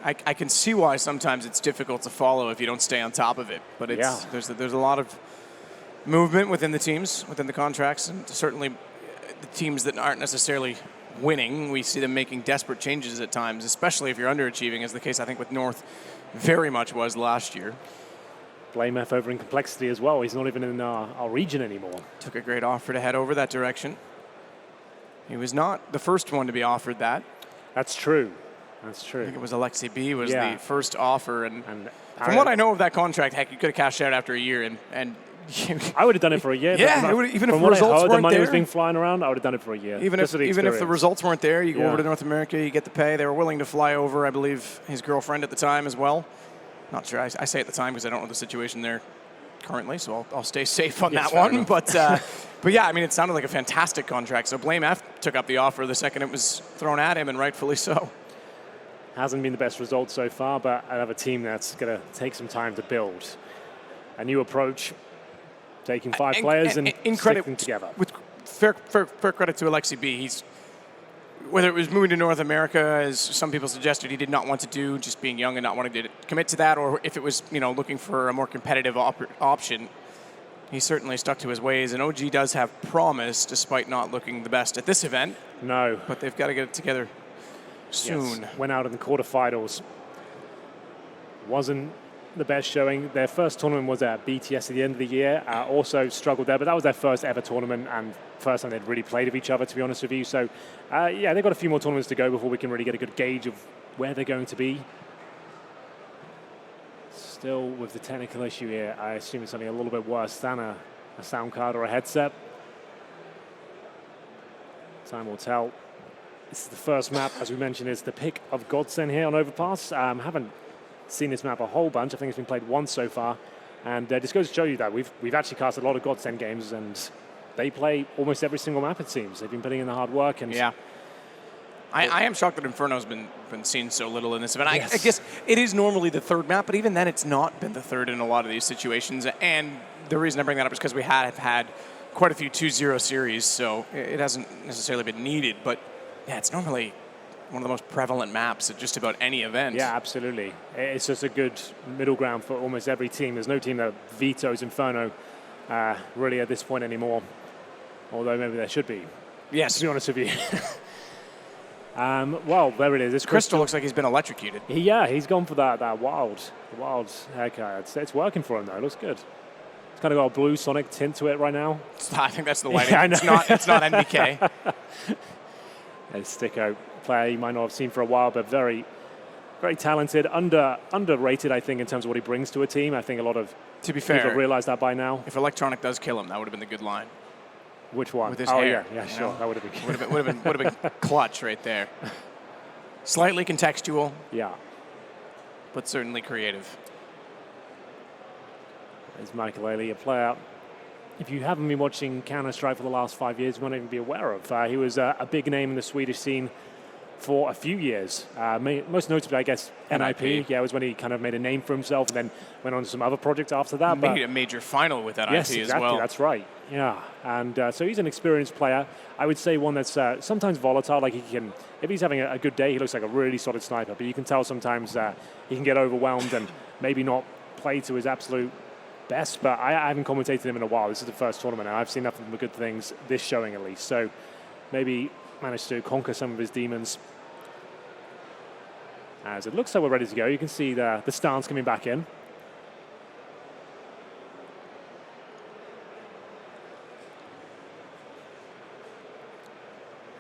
I can see why sometimes it's difficult to follow if you don't stay on top of it. But it's there's a lot of movement within the teams, within the contracts, and certainly the teams that aren't necessarily winning, we see them making desperate changes at times, especially if you're underachieving, as the case I think with North very much was last year. Blame F over in complexity as well. He's not even in our region anymore. Took a great offer to head over that direction. He was not the first one to be offered that. That's true. That's true. I think it was Alexei B was the first offer. And from I, what I know of that contract, heck, you could have cashed out after a year. And I would have done it for a year. Yeah, even if the results weren't there. The money was being flying around, I would have done it for a year. Even if the results weren't there, you go over to North America, you get the pay. They were willing to fly over, I believe, his girlfriend at the time as well. Not sure. I say at the time because I don't know the situation there currently, so I'll stay safe on that one. But yeah, I mean, it sounded like a fantastic contract. So Blame F took up the offer the second it was thrown at him, and rightfully so. Hasn't been the best result so far, but I have a team that's going to take some time to build. A new approach, taking five players and sticking them together. With fair credit to Alexei B, he's, whether it was moving to North America, as some people suggested he did not want to do, just being young and not wanting to commit to that, or if it was, looking for a more competitive option, he certainly stuck to his ways. And OG does have promise, despite not looking the best at this event. No. But they've got to get it together soon. Yes. Went out in the quarterfinals. Wasn't the best showing. Their first tournament was at BTS at the end of the year. Also struggled there, but that was their first ever tournament and first time they'd really played with each other, to be honest with you. So, they've got a few more tournaments to go before we can really get a good gauge of where they're going to be. Still with the technical issue here, I assume it's something a little bit worse than a sound card or a headset. Time will tell. This is the first map, as we mentioned, is the pick of GODSENT here on Overpass. Haven't seen this map a whole bunch. I think it's been played once so far. And just goes to show you that we've actually cast a lot of GODSENT games, and they play almost every single map, it seems. They've been putting in the hard work. And yeah. I am shocked that Inferno's been seen so little in this event. I guess it is normally the third map, but even then it's not been the third in a lot of these situations. And the reason I bring that up is because we have had quite a few 2-0 series, so it hasn't necessarily been needed. But yeah, it's normally one of the most prevalent maps at just about any event. Yeah, absolutely. It's just a good middle ground for almost every team. There's no team that vetoes Inferno really at this point anymore, although maybe there should be. Yes. To be honest with you. Well, there it is. It's Crystal looks like he's been electrocuted. He's gone for that wild haircut. It's working for him, though. It looks good. It's kind of got a blue Sonic tint to it right now. I think that's the lighting. Yeah, I know. It's not NBK. A Sticko player you might not have seen for a while, but very, very talented. Underrated, I think, in terms of what he brings to a team. I think a lot of people realize that by now. If Electronic does kill him, that would have been the good line. Which one? With his hair. Yeah, sure. That would have been would have been clutch right there. Slightly contextual. Yeah. But certainly creative. There's Michael Ailey, a player. If you haven't been watching Counter-Strike for the last 5 years, you might not even be aware of. He was a big name in the Swedish scene for a few years. Most notably, I guess, NIP. Yeah, it was when he kind of made a name for himself and then went on to some other projects after that. Made a major final with NIP yes, exactly, as well. That's right. Yeah, and so he's an experienced player. I would say one that's sometimes volatile. Like if he's having a good day, he looks like a really solid sniper. But you can tell sometimes he can get overwhelmed and maybe not play to his absolute best. But I haven't commentated him in a while. This is the first tournament, and I've seen nothing but good things this showing at least. So maybe managed to conquer some of his demons. As it looks like we're ready to go, you can see the stance coming back in.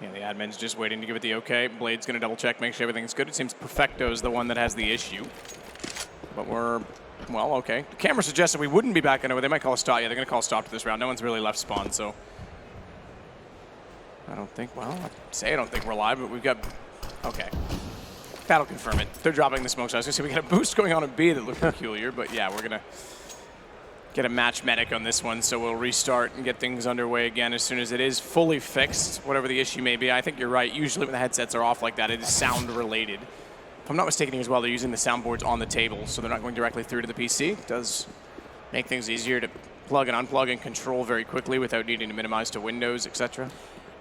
Yeah, the admin's just waiting to give it the okay. Blade's going to double check, make sure everything's good. It seems Perfecto's the one that has the issue. But well, okay. The camera suggested we wouldn't be back anyway. They might call a stop. Yeah, they're going to call a stop to this round. No one's really left spawn, so I don't think, I don't think we're live, but we've got, okay. That'll confirm it. They're dropping the smoke. So I was going to say, we got a boost going on in B that looked peculiar, but yeah, we're going to get a match medic on this one, so we'll restart and get things underway again as soon as it is fully fixed, whatever the issue may be. I think you're right. Usually when the headsets are off like that, it is sound related. If I'm not mistaken as well, they're using the soundboards on the table, so they're not going directly through to the PC. It does make things easier to plug and unplug and control very quickly without needing to minimize to Windows, etc.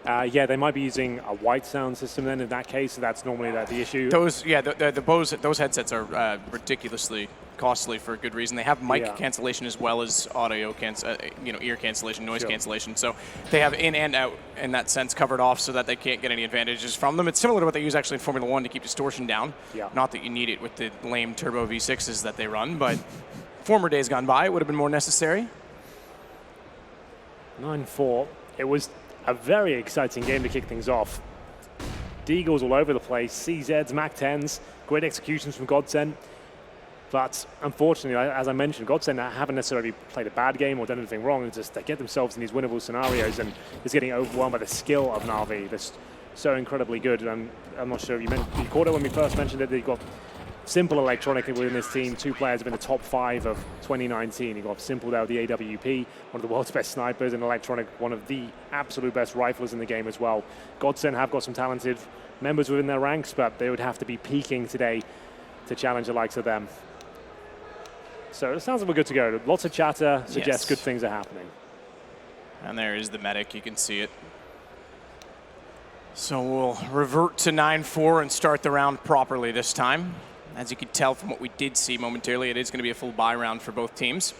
Yeah, they might be using a white sound system then in that case, so that's normally the issue. Those, yeah, those headsets are ridiculously costly for a good reason. They have mic cancellation as well as audio ear cancellation, noise cancellation. So they have in and out in that sense covered off so that they can't get any advantages from them. It's similar to what they use actually in Formula 1 to keep distortion down. Yeah. Not that you need it with the lame turbo V6s that they run, but former days gone by, it would have been more necessary. 9-4. It was a very exciting game to kick things off. Deagles all over the place, CZs, MAC-10s, great executions from GODSENT. But unfortunately, as I mentioned, GODSENT haven't necessarily played a bad game or done anything wrong. It's just they get themselves in these winnable scenarios and just getting overwhelmed by the skill of NAVI. That's so incredibly good. And I'm not sure if you caught it when we first mentioned it. They've got Simple electronically within this team. 2 players have been the top 5 of 2019. You've got Simple there with the AWP, one of the world's best snipers, and Electronic, one of the absolute best riflers in the game as well. GODSENT have got some talented members within their ranks, but they would have to be peaking today to challenge the likes of them. So it sounds like we're good to go. Lots of chatter suggests good things are happening. And there is the medic. You can see it. So we'll revert to 9-4 and start the round properly this time. As you could tell from what we did see momentarily, it is going to be a full buy round for both teams.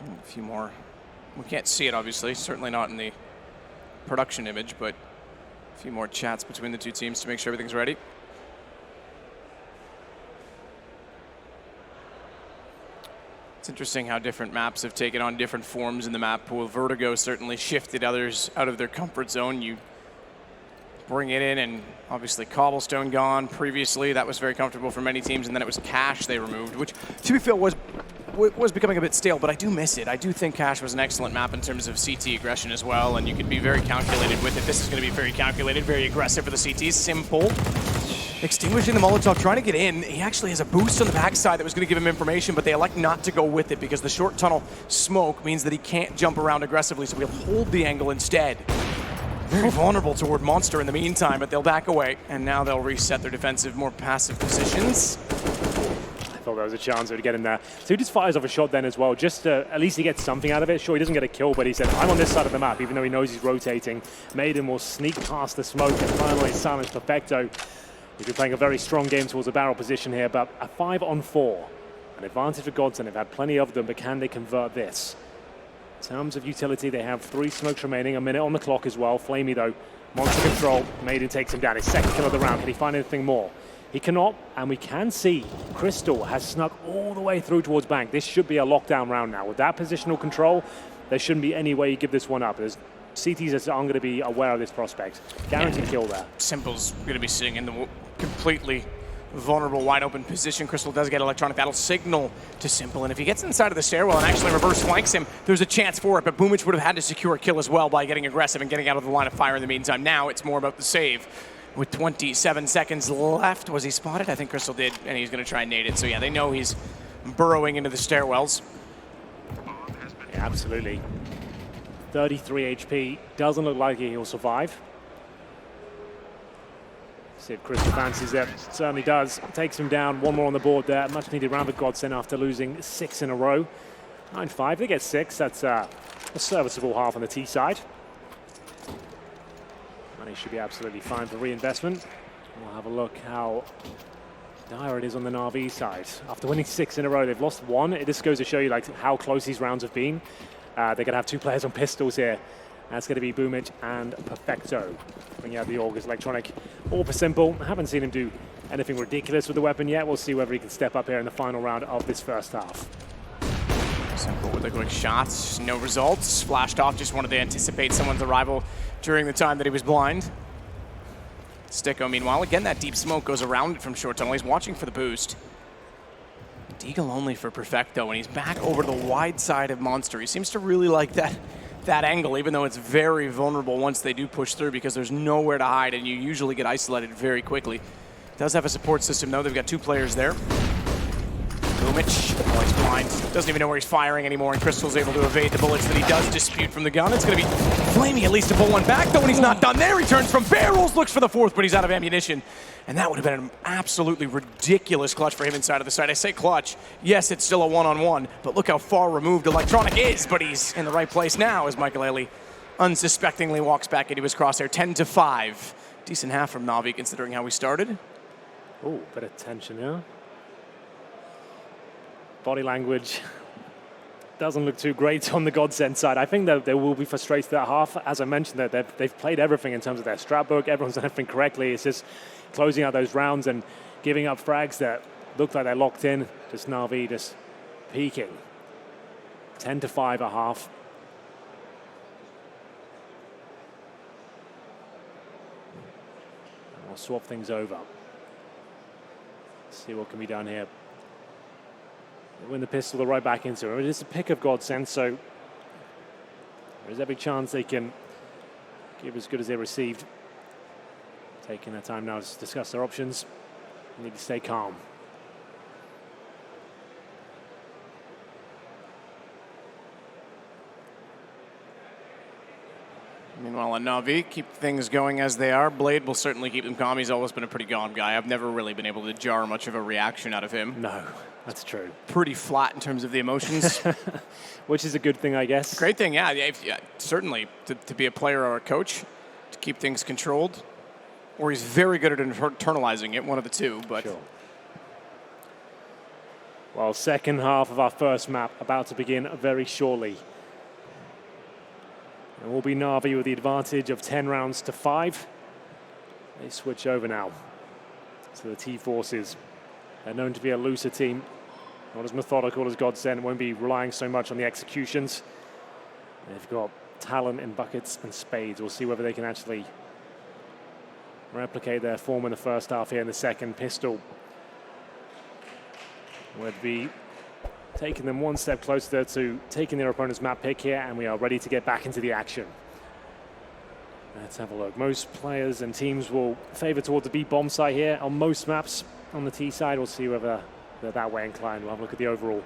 A few more. We can't see it, obviously. Certainly not in the production image, but a few more chats between the two teams to make sure everything's ready. It's interesting how different maps have taken on different forms in the map pool. Vertigo certainly shifted others out of their comfort zone. You bring it in, and obviously Cobblestone gone previously. That was very comfortable for many teams, and then it was Cache they removed, which, to be fair, was becoming a bit stale, but I do miss it. I do think Cache was an excellent map in terms of CT aggression as well, and you could be very calculated with it. This is going to be very calculated, very aggressive for the CTs. Simple. Extinguishing the Molotov, trying to get in. He actually has a boost on the backside that was going to give him information, but they elect not to go with it because the short tunnel smoke means that he can't jump around aggressively, so he'll hold the angle instead. Very vulnerable toward Monster in the meantime, but they'll back away, and now they'll reset their defensive, more passive positions. I thought there was a chance to get in there. So he just fires off a shot then as well, just to, at least he gets something out of it. Sure, he doesn't get a kill, but he said, I'm on this side of the map, even though he knows he's rotating. Maiden will sneak past the smoke and finally silence Perfecto. He's been playing a very strong game towards the barrel position here, but a 5-on-4. An advantage for GODSENT. They've had plenty of them, but can they convert this? In terms of utility, they have 3 smokes remaining, a minute on the clock as well. Flamey, though, monster control. Maiden takes him down. His second kill of the round. Can he find anything more? He cannot, and we can see Crystal has snuck all the way through towards Bank. This should be a lockdown round now. With that positional control, there shouldn't be any way you give this one up. There's CTs that aren't going to be aware of this prospect. Guaranteed kill there. Simple's going to be sitting in the completely vulnerable, wide open position. Crystal does get Electronic. That'll signal to Simple, and if he gets inside of the stairwell and actually reverse flanks him, there's a chance for it, but Boomich would have had to secure a kill as well by getting aggressive and getting out of the line of fire in the meantime. Now it's more about the save. With 27 seconds left, was he spotted? I think Crystal did, and he's going to try and nade it. So yeah, they know he's burrowing into the stairwells. Yeah, absolutely. 33 HP. Doesn't look like he'll survive. See if Crystal fancies it. Certainly does. Takes him down. One more on the board there. Much needed round for GODSENT after losing 6 in a row. 9-5. They get 6. That's a serviceable half on the T side. Money should be absolutely fine for reinvestment. We'll have a look how dire it is on the NAVI side. After winning 6 in a row, they've lost 1. This goes to show you like how close these rounds have been. They're going to have 2 players on pistols here. That's going to be Boomich and Perfecto. Bring out the August Electronic. All for Simple. I haven't seen him do anything ridiculous with the weapon yet. We'll see whether he can step up here in the final round of this first half. Simple with the quick shots. No results. Flashed off. Just wanted to anticipate someone's arrival during the time that he was blind. Sticko, meanwhile, again, that deep smoke goes around it from short tunnel. He's watching for the boost. Deagle only for Perfecto, and he's back over to the wide side of Monster. He seems to really like that that angle, even though it's very vulnerable once they do push through because there's nowhere to hide and you usually get isolated very quickly. Does have a support system though. They've got 2 players there. Boomic, oh, he's blind. Doesn't even know where he's firing anymore, and Crystal's able to evade the bullets that he does dispute from the gun. It's going to be Flamey at least to pull one back, though, when he's not done there. He turns from barrels, looks for the 4th, but he's out of ammunition. And that would have been an absolutely ridiculous clutch for him inside of the site. I say clutch. Yes, it's still a one-on-one, but look how far removed Electronic is, but he's in the right place now as Michael unsuspectingly walks back into his crosshair. 10-5. Decent half from NAVI considering how we started. Oh, bit of tension here. Body language doesn't look too great on the GODSENT side. I think that they will be frustrated at half. As I mentioned, that they've played everything in terms of their strat book. Everyone's done everything correctly. It's just closing out those rounds and giving up frags that look like they're locked in. Just NAVI just peaking. 10-5 at half. And we'll swap things over. See what can be done here. They win the pistol, they're right back into it. It is a pick of GODSENT, so there's every chance they can give as good as they received. Taking their time now to discuss their options. They need to stay calm. Meanwhile, on NAVI, keep things going as they are. Blade will certainly keep them calm. He's always been a pretty calm guy. I've never really been able to jar much of a reaction out of him. No, that's true. Pretty flat in terms of the emotions. Which is a good thing, I guess. Great thing, yeah, certainly, to be a player or a coach, to keep things controlled. Or he's very good at internalizing it, one of the two. But sure. Well, second half of our first map about to begin very shortly. It will be NAVI with the advantage of 10 rounds to 5. They switch over now to the T-Forces. They're known to be a looser team, not as methodical as GODSENT, won't be relying so much on the executions. They've got talent in buckets and spades. We'll see whether they can actually replicate their form in the first half here in the second. Pistol would be taking them one step closer to taking their opponent's map pick here, and we are ready to get back into the action. Let's have a look. Most players and teams will favor towards the B bomb site here on most maps. On the T side, we'll see whether they're that way inclined. We'll have a look at the overall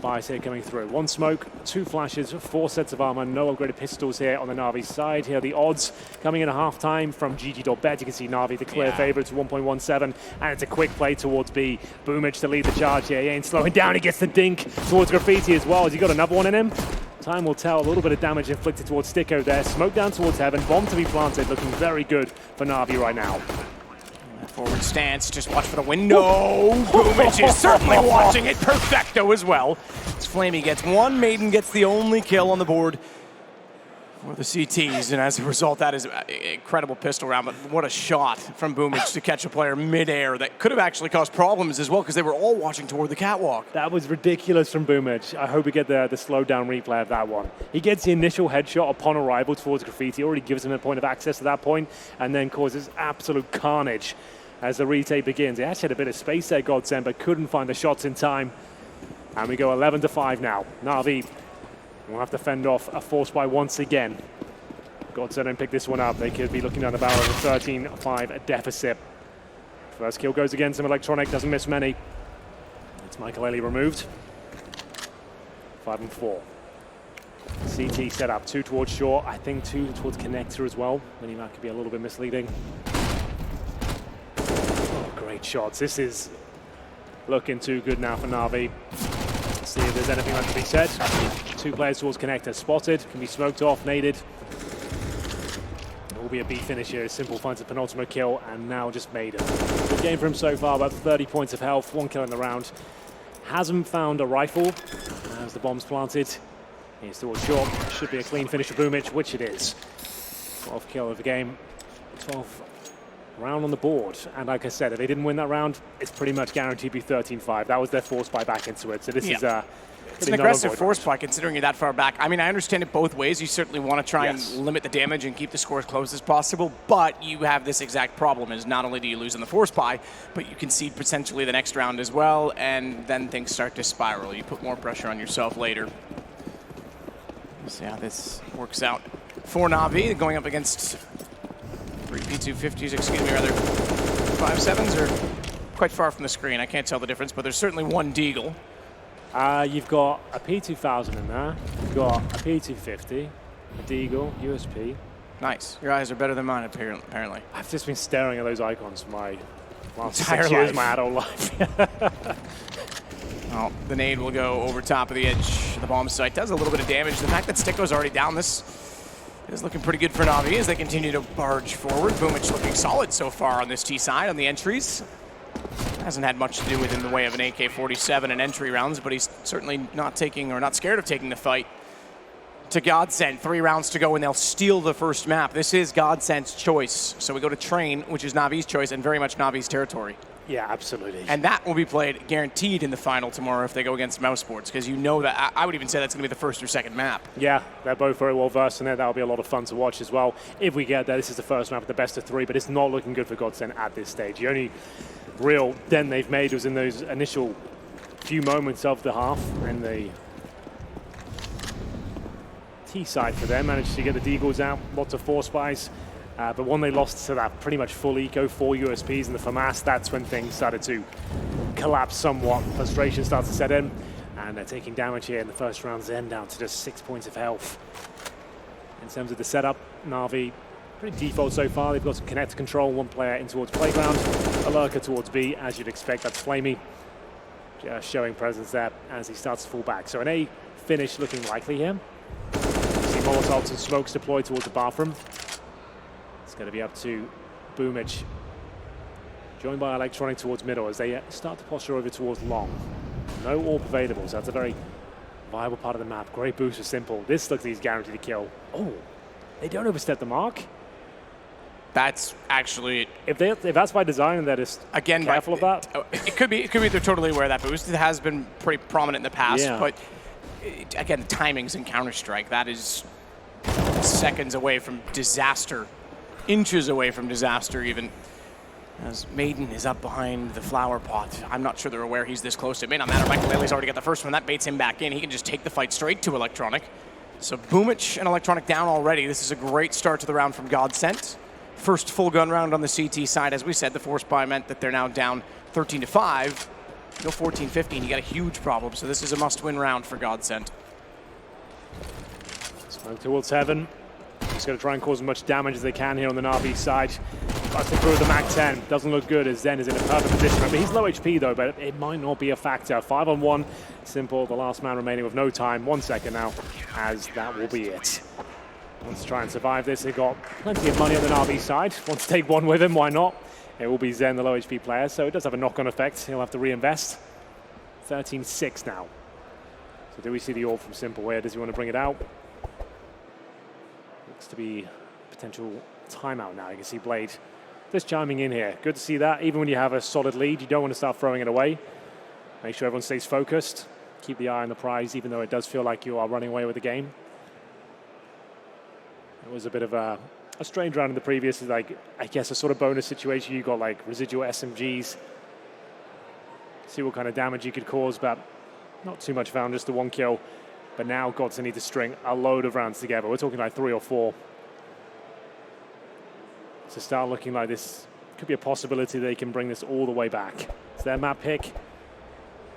bias here coming through. 1 smoke, 2 flashes, 4 sets of armor, no upgraded pistols here on the NAVI side. Here are the odds coming in at half-time from GG.BET. You can see NAVI the clear favorite to 1.17, and it's a quick play towards B. Boomic to lead the charge here. He ain't slowing down. He gets the dink towards Graffiti as well. Has he got another one in him? Time will tell. A little bit of damage inflicted towards Sticko there. Smoke down towards Heaven. Bomb to be planted. Looking very good for NAVI right now. Forward stance, just watch for the window. Boomic is certainly watching it. Perfecto as well. As Flamey gets one, Maiden gets the only kill on the board for the CTs, and as a result, that is an incredible pistol round, but what a shot from Boomic to catch a player midair that could have actually caused problems as well because they were all watching toward the catwalk. That was ridiculous from Boomic. I hope we get the slowed down replay of that one. He gets the initial headshot upon arrival towards Graffiti, already gives him a point of access to that point, and then causes absolute carnage as the retake begins. He actually had a bit of space there, GODSENT, but couldn't find the shots in time. And we go 11-5 now. NAVI will have to fend off a force buy once again. GODSENT don't pick this one up. They could be looking down the barrel of a 13-5 deficit. First kill goes against him. Electronic doesn't miss many. It's Michael removed. 5-4. CT set up 2 towards short. I think 2 towards connector as well. Minimap could be a little bit misleading. Great shots. This is looking too good now for NAVI. Let's see if there's anything left to be said. 2 players towards connector spotted. Can be smoked off, naded. It will be a B finish here. Simple finds a penultimate kill and now just made it. Good game for him so far. About 30 points of health. 1 kill in the round. Hasn't found a rifle as the bomb's planted. He's towards short. Should be a clean finish for Boomic, which it is. 12th kill of the game. 12th round on the board, and like I said, if they didn't win that round, it's pretty much guaranteed to be 13-5. That was their force buy back into it, so this is it's an aggressive force buy considering you're that far back. I mean, I understand it both ways. You certainly want to try and limit the damage and keep the score as close as possible, but you have this exact problem is not only do you lose in the force buy, but you concede potentially the next round as well, and then things start to spiral. You put more pressure on yourself later. Let's see how this works out for NAVI, going up against 3 P250s, excuse me, rather 5.7s are quite far from the screen. I can't tell the difference, but there's certainly one Deagle. You've got a P2000 in there. You've got a P250, a Deagle, USP. Nice. Your eyes are better than mine, apparently. I've just been staring at those icons for my last Entire 6 years, life. my adult life. Well, the nade will go over top of the edge of the bomb site. Does a little bit of damage. The fact that Sticko's already down, this is looking pretty good for NAVI as they continue to barge forward. Boomich looking solid so far on this T side on the entries. Hasn't had much to do with in the way of an AK-47 and entry rounds, but he's certainly not taking or not scared of taking the fight to GODSENT. 3 rounds to go and they'll steal the first map. This is GODSENT's choice. So we go to Train, which is NAVI's choice and very much NAVI's territory. Yeah, absolutely. And that will be played guaranteed in the final tomorrow if they go against Mousesports, because you know that, I would even say that's going to be the first or second map. Yeah, they're both very well versed in it. That'll be a lot of fun to watch as well. If we get there, this is the first map of the best of 3, but it's not looking good for GODSENT at this stage. The only real dent they've made was in those initial few moments of the half, and the T side for them managed to get the Deagles out, lots of force buys. But when they lost to that pretty much full eco, 4 USPs in the FAMAS, that's when things started to collapse somewhat. Frustration starts to set in, and they're taking damage here in the first round. Zen down to just 6 points of health. In terms of the setup, NAVI pretty default so far. They've got some connector control, 1 player in towards playground, a lurker towards B, as you'd expect. That's Flamey, just showing presence there as he starts to fall back. So an A finish looking likely here. You see Molotovs and smokes deployed towards the bathroom. It's going to be up to Boomich, joined by Electronic towards middle as they start to posture over towards long. No AWP available, so that's a very viable part of the map. Great boost for Simple. This looks like he's guaranteed to kill. Oh, they don't overstep the mark. That's actually... If that's by design and they're just again, careful of that. It could be they're totally aware of that boost. It has been pretty prominent in the past, Yeah. but again, the timings in Counter-Strike, that is seconds away from disaster. Inches away from disaster even. As Maiden is up behind the flower pot. I'm not sure they're aware he's this close. It may not matter. Michael Bailey's already got the first one. That baits him back in. He can just take the fight straight to Electronic. So Boomich and Electronic down already. This is a great start to the round from GODSENT. First full gun round on the CT side. As we said, the force buy meant that they're now down 13-5. Go 14-15. You got a huge problem. So this is a must-win round for GODSENT. Smoke towards heaven. Just going to try and cause as much damage as they can here on the NAVI side. Busting through the MAC-10. Doesn't look good as Zen is in a perfect position. But he's low HP though, but it might not be a factor. 5-on-1. Simple, the last man remaining with no time. 1 second now, as that will be it. Wants to try and survive this. They've got plenty of money on the NAVI side. Wants to take one with him, why not? It will be Zen, the low HP player, so it does have a knock-on effect. He'll have to reinvest. 13-6 now. So do we see the AWP from Simple here? Does he want to bring it out? Looks to be potential timeout now. You can see Blade just chiming in here. Good to see that. Even when you have a solid lead, you don't want to start throwing it away. Make sure everyone stays focused. Keep the eye on the prize, even though it does feel like you are running away with the game. It was a bit of a strange round in the previous, like, I guess a sort of bonus situation. You got like residual SMGs. See what kind of damage you could cause, but not too much found, just the 1 kill. But now GODSENT need to string a load of rounds together. We're talking like 3 or 4. To start looking like this could be a possibility they can bring this all the way back. It's their map pick.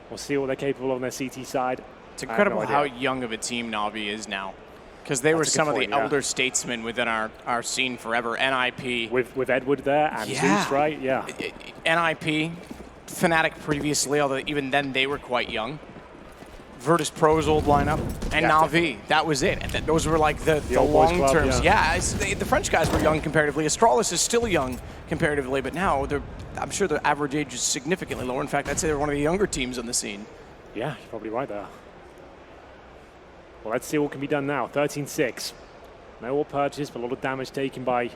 We'll see what they're capable of on their CT side. It's incredible how young of a team NAVI is now. Because they were some of the elder statesmen within our scene forever. NIP. With Edward there and Zeus, right? Yeah. NIP, Fnatic previously, although even then they were quite young. Virtus Pro's old lineup, and NAVI. That was it. And those were like the long terms. Yeah, the French guys were young comparatively. Astralis is still young comparatively, but now I'm sure the average age is significantly lower. In fact, I'd say they're one of the younger teams on the scene. Yeah, you're probably right there. Well, let's see what can be done now. 13-6. No AWP purchase, but a lot of damage taken by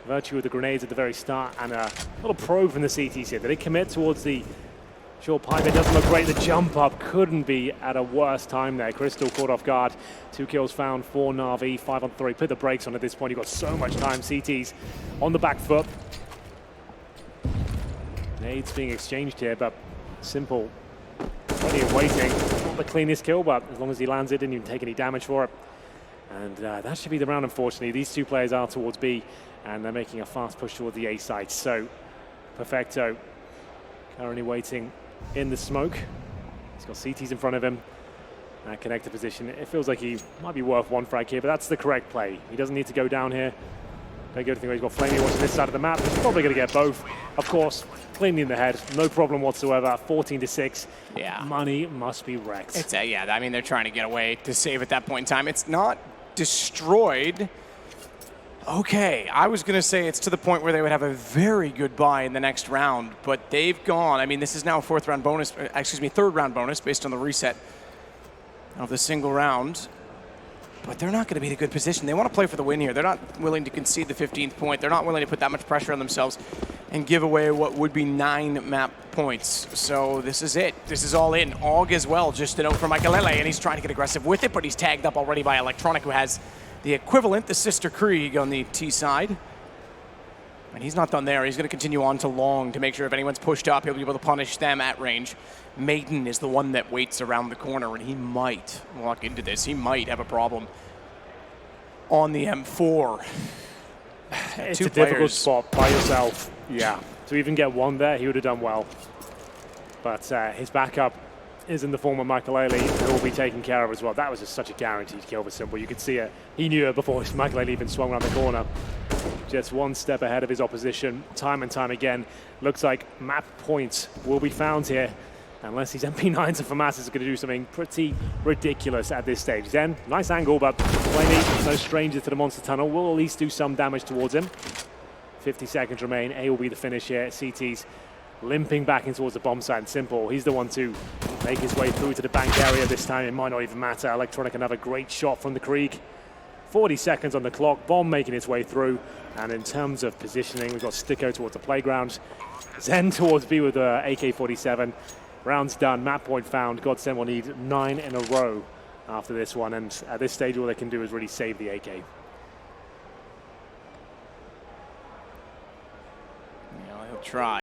virtue of the grenades at the very start, and a little probe from the CTC. They did commit towards the short pipe. It doesn't look great. The jump up couldn't be at a worse time there. Crystal caught off guard. 2 kills found for NAVI. 5-on-3. Put the brakes on at this point. You've got so much time. CT's on the back foot. Nades being exchanged here, but Simple plenty of waiting. Not the cleanest kill, but as long as he lands it, didn't even take any damage for it. And that should be the round, unfortunately. These two players are towards B, and they're making a fast push towards the A side. So, Perfecto currently waiting in the smoke. He's got CTs in front of him. Connector position. It feels like he might be worth one frag here, but that's the correct play. He doesn't need to go down here. Don't go to think he's got Flamey watching this side of the map. He's probably going to get both. Of course, Flamey in the head, no problem whatsoever. 14-6. Yeah. Money must be wrecked. It's yeah, I mean, they're trying to get away to save at that point in time. It's not destroyed. Okay, I was going to say it's to the point where they would have a very good buy in the next round, but they've gone. I mean, this is now a third round bonus based on the reset of the single round. But they're not going to be in a good position. They want to play for the win here. They're not willing to concede the 15th point. They're not willing to put that much pressure on themselves and give away what would be 9 map points. So this is it. This is all in. Aug as well, just a note for Michaelele, and he's trying to get aggressive with it, but he's tagged up already by Electronic, who has the equivalent, the Sister Krieg on the T side. And he's not done there. He's going to continue on to long to make sure if anyone's pushed up, he'll be able to punish them at range. Maiden is the one that waits around the corner, and he might walk into this. He might have a problem on the M4. It's a difficult spot by yourself. Yeah. To even get one there, he would have done well. But his backup is in the form of Michaelele, who will be taken care of as well. That was just such a guaranteed kill for Simple. You could see it. He knew it before Michaelele even swung around the corner. Just one step ahead of his opposition, time and time again. Looks like map points will be found here, unless these MP9s and FAMAS is going to do something pretty ridiculous at this stage. Then, nice angle, but Flamey, no stranger to the monster tunnel, will at least do some damage towards him. 50 seconds remain. A will be the finish here. CT's limping back in towards the bomb site. And Simple, he's the one to make his way through to the bank area this time. It might not even matter. Electronic, another great shot from the Krieg. 40 seconds on the clock. Bomb making its way through. And in terms of positioning, we've got Sticko towards the playground. Zen towards B with AK-47. Round's done. Map point found. GODSENT will need 9 in a row after this one. And at this stage, all they can do is really save the AK. He'll try.